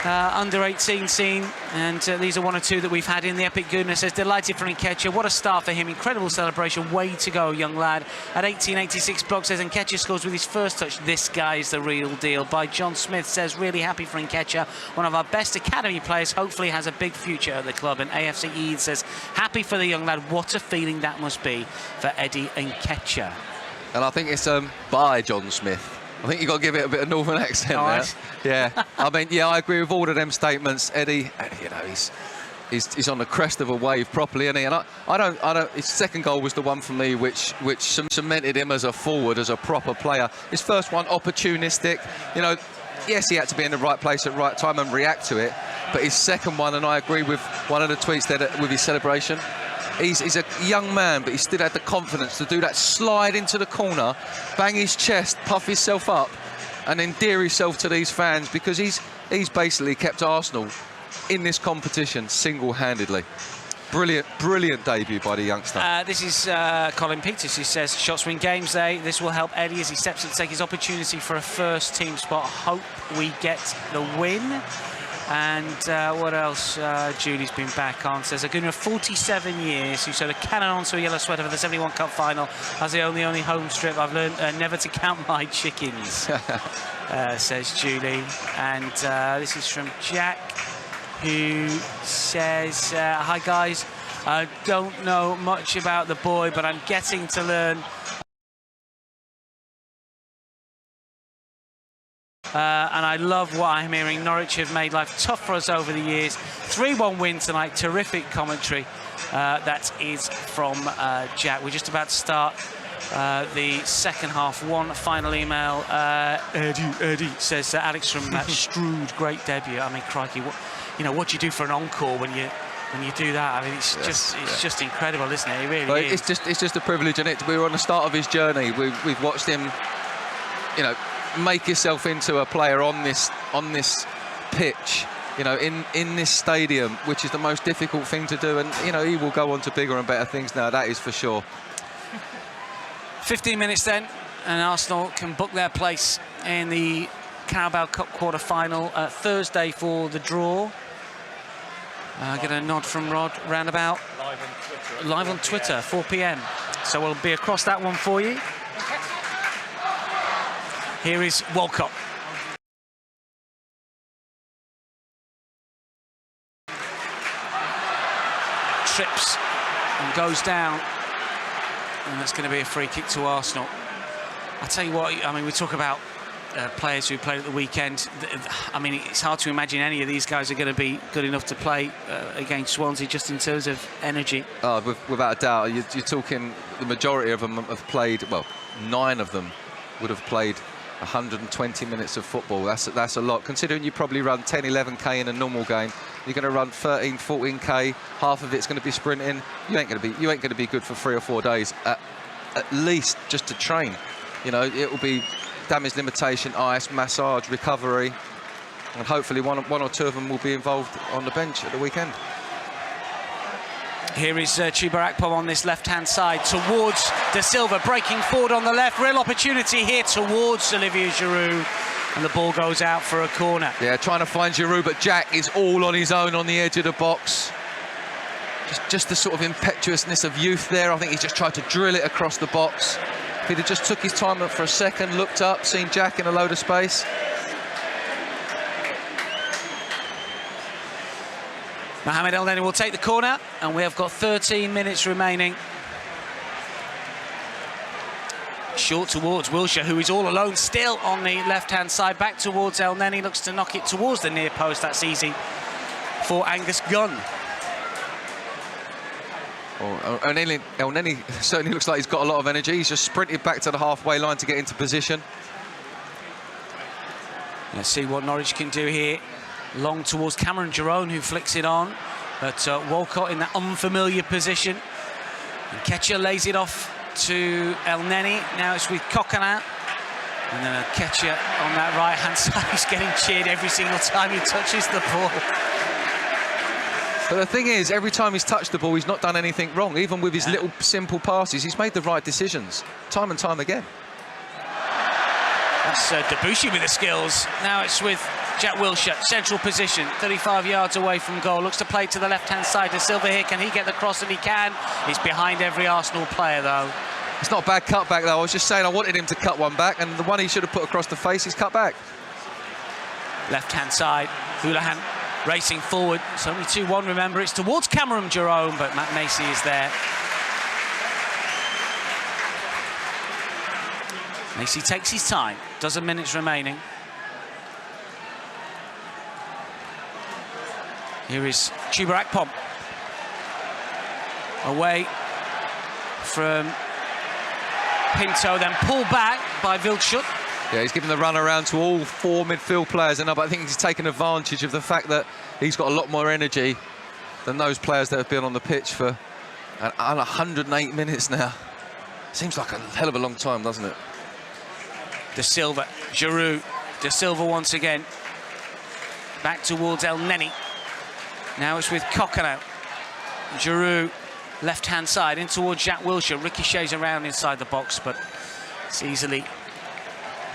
under-18 scene. And these are 1 or 2 that we've had in the Epic Goodness. Says, delighted for Nketiah. What a start for him. Incredible celebration. Way to go, young lad. At 1886, blog says, Nketiah scores with his first touch. This guy is the real deal. By John Smith says, really happy for Nketiah. One of our best academy players. Hopefully has a big future at the club. And AFC Eid says, happy for the young lad. What a feeling that must be for Eddie Nketiah. And I think it's by John Smith. I think you've got to give it a bit of northern accent there. Yeah, I mean, yeah, I agree with all of them statements. Eddie, you know, he's on the crest of a wave properly, isn't he? And I don't. His second goal was the one for me, which cemented him as a forward, as a proper player. His first one, opportunistic. You know, yes, he had to be in the right place at the right time and react to it. But his second one, and I agree with one of the tweets there with his celebration. He's a young man, but he still had the confidence to do that slide into the corner, bang his chest, puff himself up, and endear himself to these fans, because he's basically kept Arsenal in this competition single-handedly. Brilliant debut by the youngster. This is Colin Peters, who says, shots win games, this will help Eddie as he steps up to take his opportunity for a first-team spot. Hope we get the win. And what else? Julie's been back on. Says, a Gunner of 47 years who sewed a cannon onto a yellow sweater for the 71 Cup final as the only home strip. I've learned never to count my chickens, says Julie. And this is from Jack, who says, hi guys, I don't know much about the boy, but I'm getting to learn. And I love what I'm hearing. Norwich have made life tough for us over the years. 3-1 win tonight. Terrific commentary. That is from Jack. We're just about to start the second half. One final email. Eddie says Alex from Strood, great debut. I mean, crikey, what do you do for an encore when you do that? I mean, it's just incredible, isn't it? It really is. It's just a privilege, and we were on the start of his journey. We've watched him, make himself into a player on this pitch, in this stadium, which is the most difficult thing to do. And he will go on to bigger and better things now. That is for sure. 15 minutes then, and Arsenal can book their place in the Carabao Cup quarter-final Thursday for the draw. Get a nod from Rod roundabout. Live on Twitter, 4 p.m. So we'll be across that one for you. Here is Walcott. Trips and goes down. And that's going to be a free kick to Arsenal. I tell you what, I mean, we talk about players who played at the weekend. I mean, it's hard to imagine any of these guys are going to be good enough to play against Swansea, just in terms of energy. Oh, without a doubt. You're talking, the majority of them have played, well, 9 of them would have played 120 minutes of football. That's a lot. Considering you probably run 10, 11k in a normal game, you're going to run 13, 14k. Half of it's going to be sprinting. You ain't going to be good for 3 or 4 days at least, just to train. It will be damage limitation, ice, massage, recovery, and hopefully one or two of them will be involved on the bench at the weekend. Here is Chuba Akpom on this left-hand side towards De Silva, breaking forward on the left. Real opportunity here towards Olivier Giroud, and the ball goes out for a corner. Yeah, trying to find Giroud, but Jack is all on his own on the edge of the box. Just the sort of impetuousness of youth there. I think he just tried to drill it across the box. If he'd have just took his time for a second, looked up, seen Jack in a load of space. Mohamed El Neni will take the corner, and we have got 13 minutes remaining. Short towards Wilshere, who is all alone still on the left-hand side. Back towards El Neni, looks to knock it towards the near post. That's easy for Angus Gunn. Oh, El Neni certainly looks like he's got a lot of energy. He's just sprinted back to the halfway line to get into position. Let's see what Norwich can do here. Long towards Cameron Jerome, who flicks it on, but Walcott in that unfamiliar position. And Ketcher lays it off to El Neni. Now it's with Coquelin, and then Ketcher on that right-hand side. He's getting cheered every single time he touches the ball. But the thing is, every time he's touched the ball, he's not done anything wrong. Even with his little simple passes, he's made the right decisions time and time again. That's Debussy with the skills. Now it's with Jack Wilshere, central position, 35 yards away from goal. Looks to play to the left-hand side. De Silva here, can he get the cross? And he can. He's behind every Arsenal player, though. It's not a bad cutback, though. I was just saying I wanted him to cut one back, and the one he should have put across the face, he's cut back. Left-hand side, Houlihan racing forward. It's only 2-1, remember. It's towards Cameron Jerome, but Matt Macy is there. Macy takes his time. Dozen minutes remaining. Here is Chuba Akpom. Away from Pinto, then pulled back by Wildschut. Yeah, he's given the run around to all 4 midfield players, and I think he's taken advantage of the fact that he's got a lot more energy than those players that have been on the pitch for 108 minutes now. Seems like a hell of a long time, doesn't it? De Silva, Giroud, De Silva once again. Back towards El Neni. Now it's with Coquelin. Giroud, left-hand side, in towards Jack Wilshere. Ricochets around inside the box, but it's easily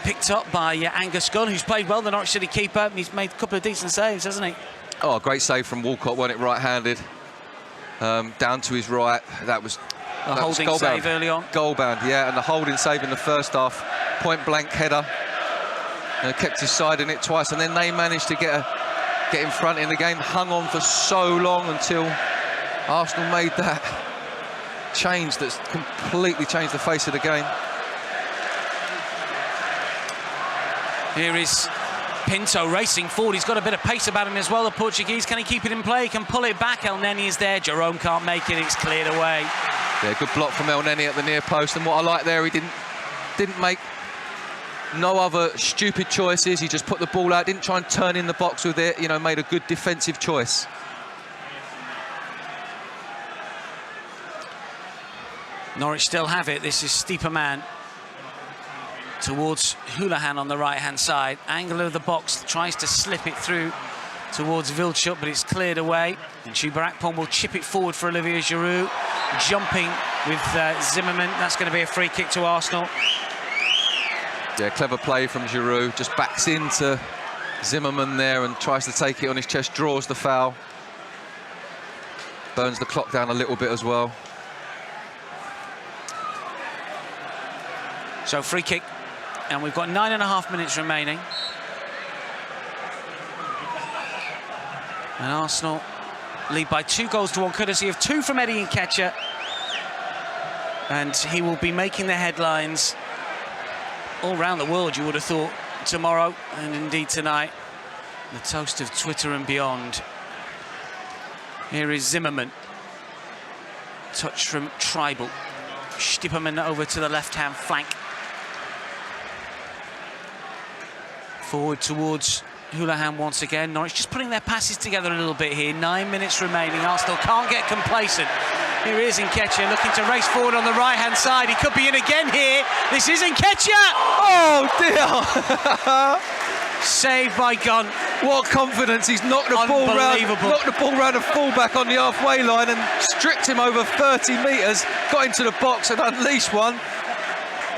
picked up by Angus Gunn, who's played well, the Norwich City keeper. He's made a couple of decent saves, hasn't he? Oh, a great save from Walcott, wasn't it? Right-handed. Down to his right. That was a holding save early on. Goal-bound, yeah, and the holding save in the first half. Point-blank header. And kept his side in it twice, and then they managed to get in front in the game. Hung on for so long until Arsenal made that change that's completely changed the face of the game. Here is Pinto racing forward. He's got a bit of pace about him as well, the Portuguese. Can he keep it in play? He can pull it back. El Neni is there. Jerome can't make it. It's cleared away. Yeah, good block from El Neni at the near post, and what I like there, he didn't make no other stupid choices. He just put the ball out, didn't try and turn in the box with it, you know, made a good defensive choice. Norwich still have it. This is Stieperman towards Houlihan on the right-hand side. Angle of the box, tries to slip it through towards Wildschut, but it's cleared away. And Chuba Akpom will chip it forward for Olivier Giroud. Jumping with Zimmerman. That's going to be a free kick to Arsenal. Yeah, clever play from Giroud. Just backs into Zimmerman there and tries to take it on his chest, draws the foul. Burns the clock down a little bit as well. So free kick, and we've got 9.5 minutes remaining. And Arsenal lead by 2-1, courtesy of 2 from Eddie Nketiah. And he will be making the headlines all around the world, you would have thought, tomorrow and indeed tonight. The toast of Twitter and beyond. Here is Zimmerman. Touch from Tribal. Stieperman over to the left-hand flank. Forward towards Houlihan once again. Norwich just putting their passes together a little bit here. 9 minutes remaining. Arsenal can't get complacent. Here is Nketiah looking to race forward on the right-hand side. He could be in again here. This is Nketiah! Oh, dear! Saved by Gunn. What confidence. He's knocked the ball round a fullback on the halfway line and stripped him over 30 metres, got into the box and unleashed one.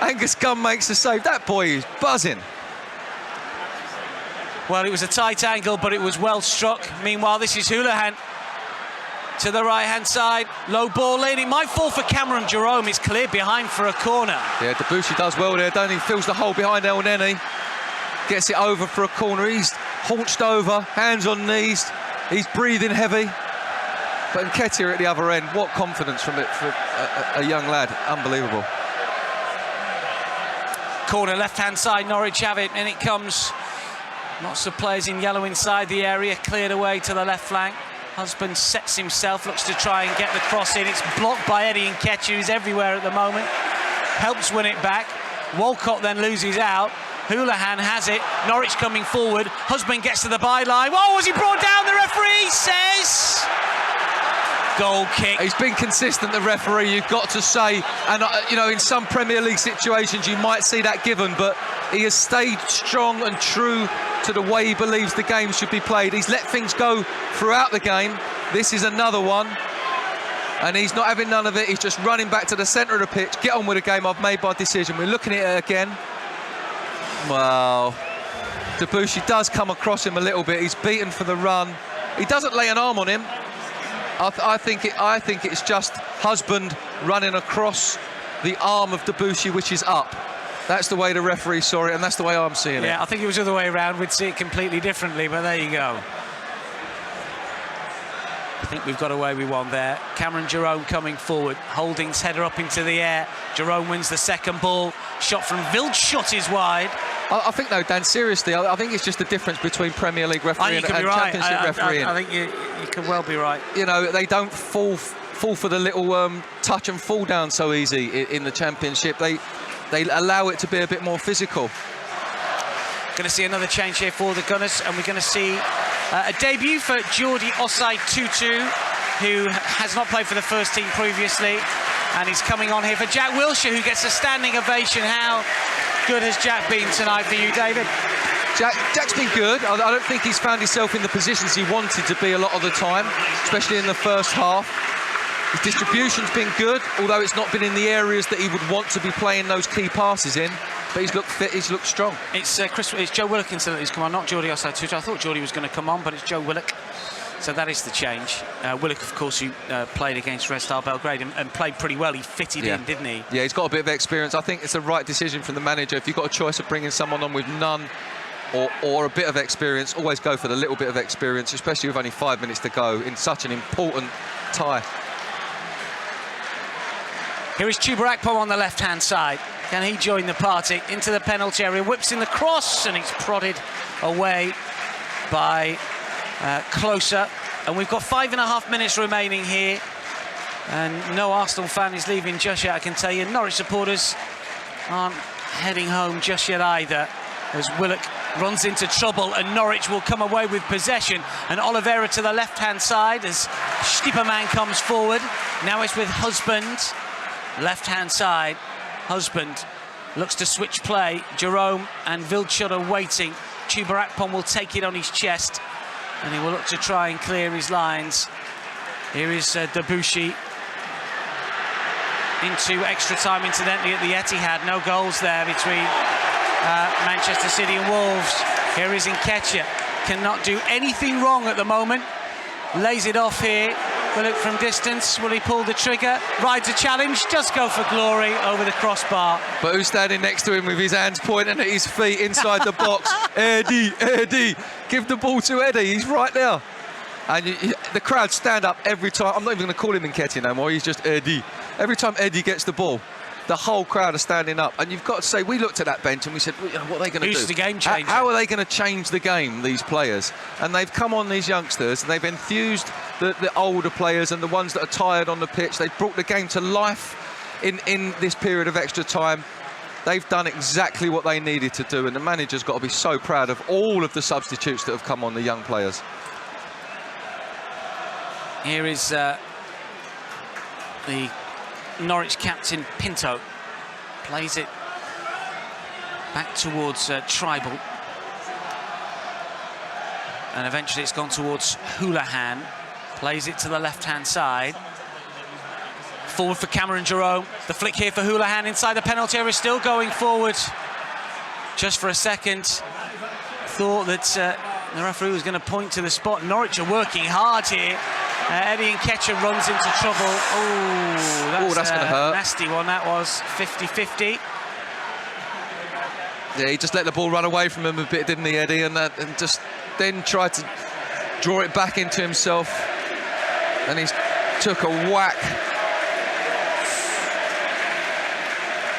Angus Gunn makes the save. That boy is buzzing. Well, it was a tight angle, but it was well struck. Meanwhile, this is Houlihan to the right-hand side. Low ball in. It might fall for Cameron Jerome. It's cleared behind for a corner. Yeah, Debussy does well there, don't he? Fills the hole behind El Neni. Gets it over for a corner. He's haunched over, hands on knees. He's breathing heavy. But Nketiah at the other end, what confidence from it for a young lad. Unbelievable. Corner, left-hand side, Norwich have it, and it comes. Lots of players in yellow inside the area, cleared away to the left flank. Husband sets himself, looks to try and get the cross in. It's blocked by Eddie Nketiah, who's everywhere at the moment. Helps win it back. Walcott then loses out. Houlihan has it. Norwich coming forward. Husband gets to the byline. Oh, was he brought down? The referee says goal kick. He's been consistent, the referee, you've got to say. And, you know, in some Premier League situations, you might see that given, but he has stayed strong and true to the way he believes the game should be played. He's let things go throughout the game. This is another one. And he's not having none of it. He's just running back to the centre of the pitch. Get on with the game. I've made my decision. We're looking at it again. Well, Debussy does come across him a little bit. He's beaten for the run. He doesn't lay an arm on him. I think it's just Husband running across the arm of Debussy, which is up. That's the way the referee saw it, and that's the way I'm seeing it. Yeah, I think it was the other way around. We'd see it completely differently, but there you go. I think we've got away with one there. Cameron Jerome coming forward. Holding's header up into the air. Jerome wins the second ball. Shot from Wildschut is wide. I think, though, Dan, seriously, I think it's just the difference between Premier League refereeing and Championship refereeing. I think you could well be right. You know, they don't fall for the little touch and fall down so easy in the Championship. They allow it to be a bit more physical. Going to see another change here for the Gunners, and we're going to see a debut for Jordi Osei Tutu, who has not played for the first team previously, and he's coming on here for Jack Wilshere, who gets a standing ovation. How good has Jack been tonight for you, David? Jack's been good. I don't think he's found himself in the positions he wanted to be a lot of the time, especially in the first half. His distribution's been good, although it's not been in the areas that he would want to be playing those key passes in. But he's looked fit, he's looked strong. It's Joe Willock who's come on, not Jordi Osei Tutu. I thought Jordi was going to come on, but it's Joe Willock. So that is the change. Willock, of course, who played against Red Star Belgrade and played pretty well. He fitted in, didn't he? Yeah, he's got a bit of experience. I think it's the right decision from the manager. If you've got a choice of bringing someone on with none or a bit of experience, always go for the little bit of experience, especially with only 5 minutes to go in such an important tie. Here is Chuba Akpom on the left-hand side. Can he join the party into the penalty area? Whips in the cross, and it's prodded away by Closer. And we've got 5.5 minutes remaining here. And no Arsenal fan is leaving just yet, I can tell you. Norwich supporters aren't heading home just yet either, as Willock runs into trouble and Norwich will come away with possession. And Oliveira to the left-hand side as Stiepermann comes forward. Now it's with Husband, left-hand side. Husband looks to switch play. Jerome and Vilchot are waiting. Chuba Akpom will take it on his chest and he will look to try and clear his lines. Here is Debuchy into extra time, incidentally, at the Etihad. No goals there between Manchester City and Wolves. Here is Nketiah. Cannot do anything wrong at the moment. Lays it off here. Will look from distance. Will he pull the trigger? Rides a challenge. Does go for glory over the crossbar. But who's standing next to him with his hands pointing at his feet inside the box? Eddie, Eddie. Give the ball to Eddie. He's right there. And the crowd stand up every time. I'm not even going to call him Nketiah no more. He's just Eddie. Every time Eddie gets the ball, the whole crowd are standing up. And you've got to say, we looked at that bench and we said, what are they going to do? Who's the game changer? How are they going to change the game, these players? And they've come on, these youngsters, and they've enthused the older players and the ones that are tired on the pitch. They've brought the game to life in this period of extra time. They've done exactly what they needed to do, and the manager's got to be so proud of all of the substitutes that have come on, the young players. Here is the Norwich captain, Pinto. Plays it back towards Tribal. And eventually it's gone towards Houlihan. Plays it to the left-hand side. Forward for Cameron Jerome. The flick here for Houlihan inside the penalty area, still going forward. Just for a second, thought that the referee was going to point to the spot. Norwich are working hard here. Eddie Nketiah runs into trouble. Oh, that's going to hurt. Nasty one, that was. 50-50. Yeah, he just let the ball run away from him a bit, didn't he, Eddie? And just then tried to draw it back into himself. And he took a whack.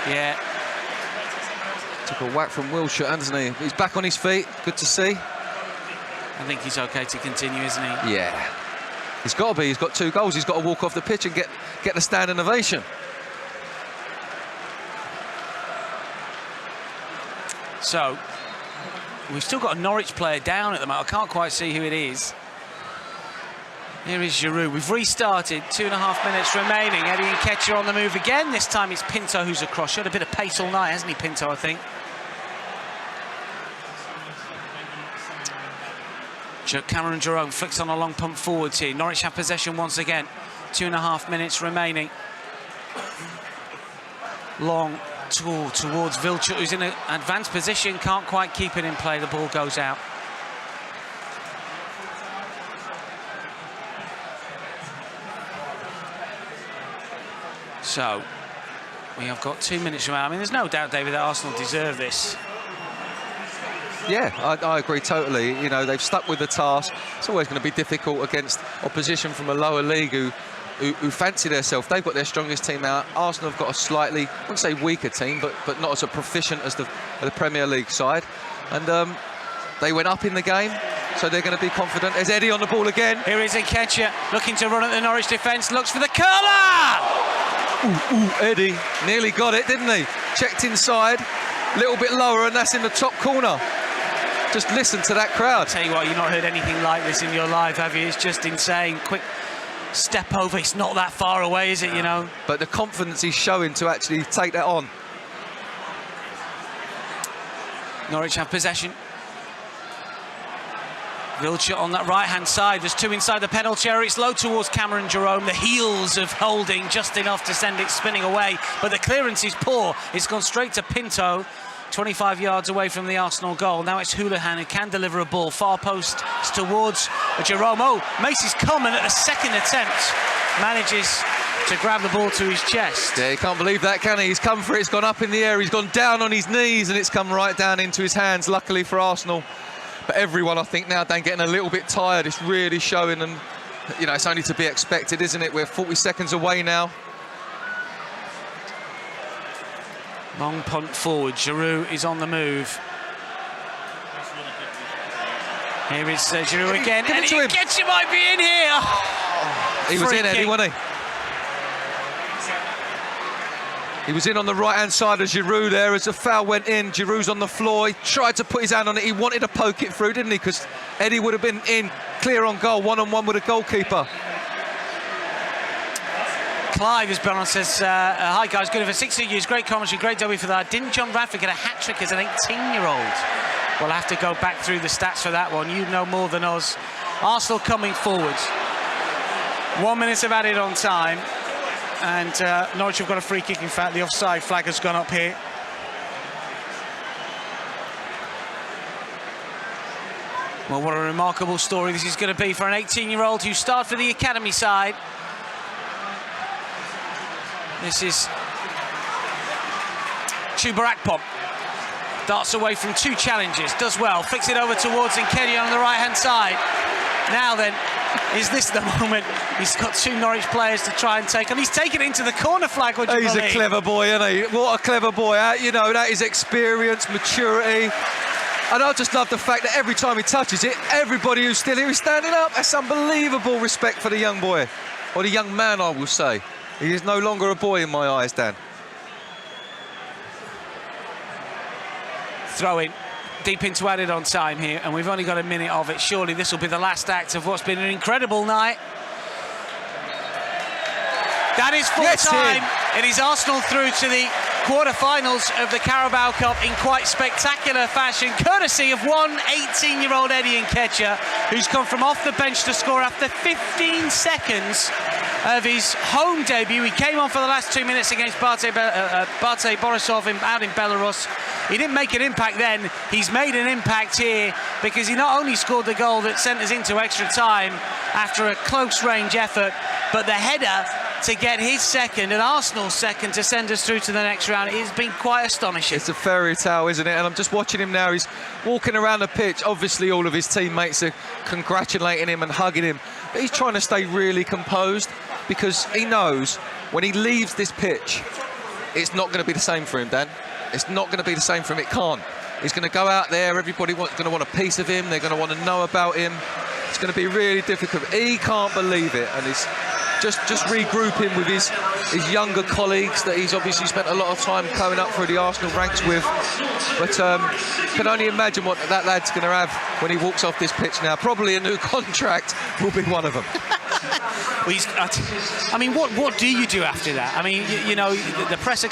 Yeah. Took a whack from Wilshire, hasn't he? He's back on his feet. Good to see. I think he's okay to continue, isn't he? Yeah. He's got to be. He's got 2 goals. He's got to walk off the pitch and get the standing ovation. So, we've still got a Norwich player down at the moment. I can't quite see who it is. Here is Giroud. We've restarted. 2.5 minutes remaining. Eddie Nketiah on the move again. This time it's Pinto who's across. Showed a bit of pace all night, hasn't he, Pinto, I think? Cameron Jerome flicks on a long pump forwards here. Norwich have possession once again. 2.5 minutes remaining. Long tour towards Vilchot, who's in an advanced position. Can't quite keep it in play. The ball goes out. So, we have got 2 minutes remaining. I mean, there's no doubt, David, that Arsenal deserve this. Yeah, I agree totally. You know, they've stuck with the task. It's always going to be difficult against opposition from a lower league who fancy themselves. They've got their strongest team out. Arsenal have got a slightly, I wouldn't say weaker team, but not as proficient as the Premier League side. And they went up in the game, so they're going to be confident. There's Eddie on the ball again. Here is Nketiah looking to run at the Norwich defence. Looks for the curler! Eddie nearly got it, didn't he? Checked inside, a little bit lower, and that's in the top corner. Just listen to that crowd. Tell you what, you've not heard anything like this in your life, have you? It's just insane. Quick step over. It's not that far away, is it, you know? But the confidence he's showing to actually take that on. Norwich have possession. Vilchot on that right-hand side. There's 2 inside the penalty area. It's low towards Cameron Jerome. The heels of Holding just enough to send it spinning away. But the clearance is poor. It's gone straight to Pinto. 25 yards away from the Arsenal goal. Now it's Houlihan who can deliver a ball. Far post towards Jerome. Oh, Macy's coming at the second attempt. Manages to grab the ball to his chest. Yeah, he can't believe that, can he? He's come for it. It's gone up in the air. He's gone down on his knees and it's come right down into his hands, luckily for Arsenal. But everyone, I think, now getting a little bit tired. It's really showing, and, you know, it's only to be expected, isn't it? We're 40 seconds away now. Long punt forward. Giroud is on the move. Here is Giroud again. Give it to him. Nketiah might be in here. He was in, Eddie, wasn't he? He was in on the right-hand side of Giroud there as the foul went in. Giroud's on the floor. He tried to put his hand on it. He wanted to poke it through, didn't he? Because Eddie would have been in, clear on goal, one-on-one with a goalkeeper. Clive has been on, says, hi guys, good for 16 years, great commentary, great W for that. Didn't John Radford get a hat-trick as an 18-year-old? We'll have to go back through the stats for that one. You know more than us. Arsenal coming forwards. 1 minute of added on time. And Norwich have got a free kick. In fact, the offside flag has gone up here. Well, what a remarkable story this is going to be for an 18-year-old who started for the academy side. This is Chubarakpom. Darts away from 2 challenges, does well, flicks it over towards Nketiah on the right-hand side. Now then, is this the moment? He's got 2 Norwich players to try and take, and he's taken it into the corner flag, would you He's believe? a clever boy, isn't he? What a clever boy. You know, that is experience, maturity. And I just love the fact that every time he touches it, everybody who's still here is standing up. That's unbelievable respect for the young boy. Or the young man, I will say. He is no longer a boy in my eyes, Dan. Throw in deep into added on time here, and we've only got a minute of it. Surely this will be the last act of what's been an incredible night. That is full time. It is Arsenal through to the quarter-finals of the Carabao Cup in quite spectacular fashion, courtesy of one 18-year-old Eddie Nketiah, who's come from off the bench to score after 15 seconds of his home debut. He came on for the last 2 minutes against Bate Borisov out in Belarus. He didn't make an impact then. He's made an impact here because he not only scored the goal that sent us into extra time after a close-range effort, but the header to get his second and Arsenal's second to send us through to the next round. It's been quite astonishing. It's a fairy tale, isn't it? And I'm just watching him now. He's walking around the pitch. Obviously, all of his teammates are congratulating him and hugging him. But he's trying to stay really composed because he knows when he leaves this pitch, it's not going to be the same for him, Dan. It's not going to be the same for him. It can't. He's going to go out there. Everybody's going to want a piece of him. They're going to want to know about him. It's going to be really difficult. He can't believe it, and he's just regrouping with his younger colleagues that he's obviously spent a lot of time coming up through the Arsenal ranks with. But can only imagine what that lad's going to have when he walks off this pitch now. Probably a new contract will be one of them. Well, I mean, what do you do after that? I mean, you know, the press are going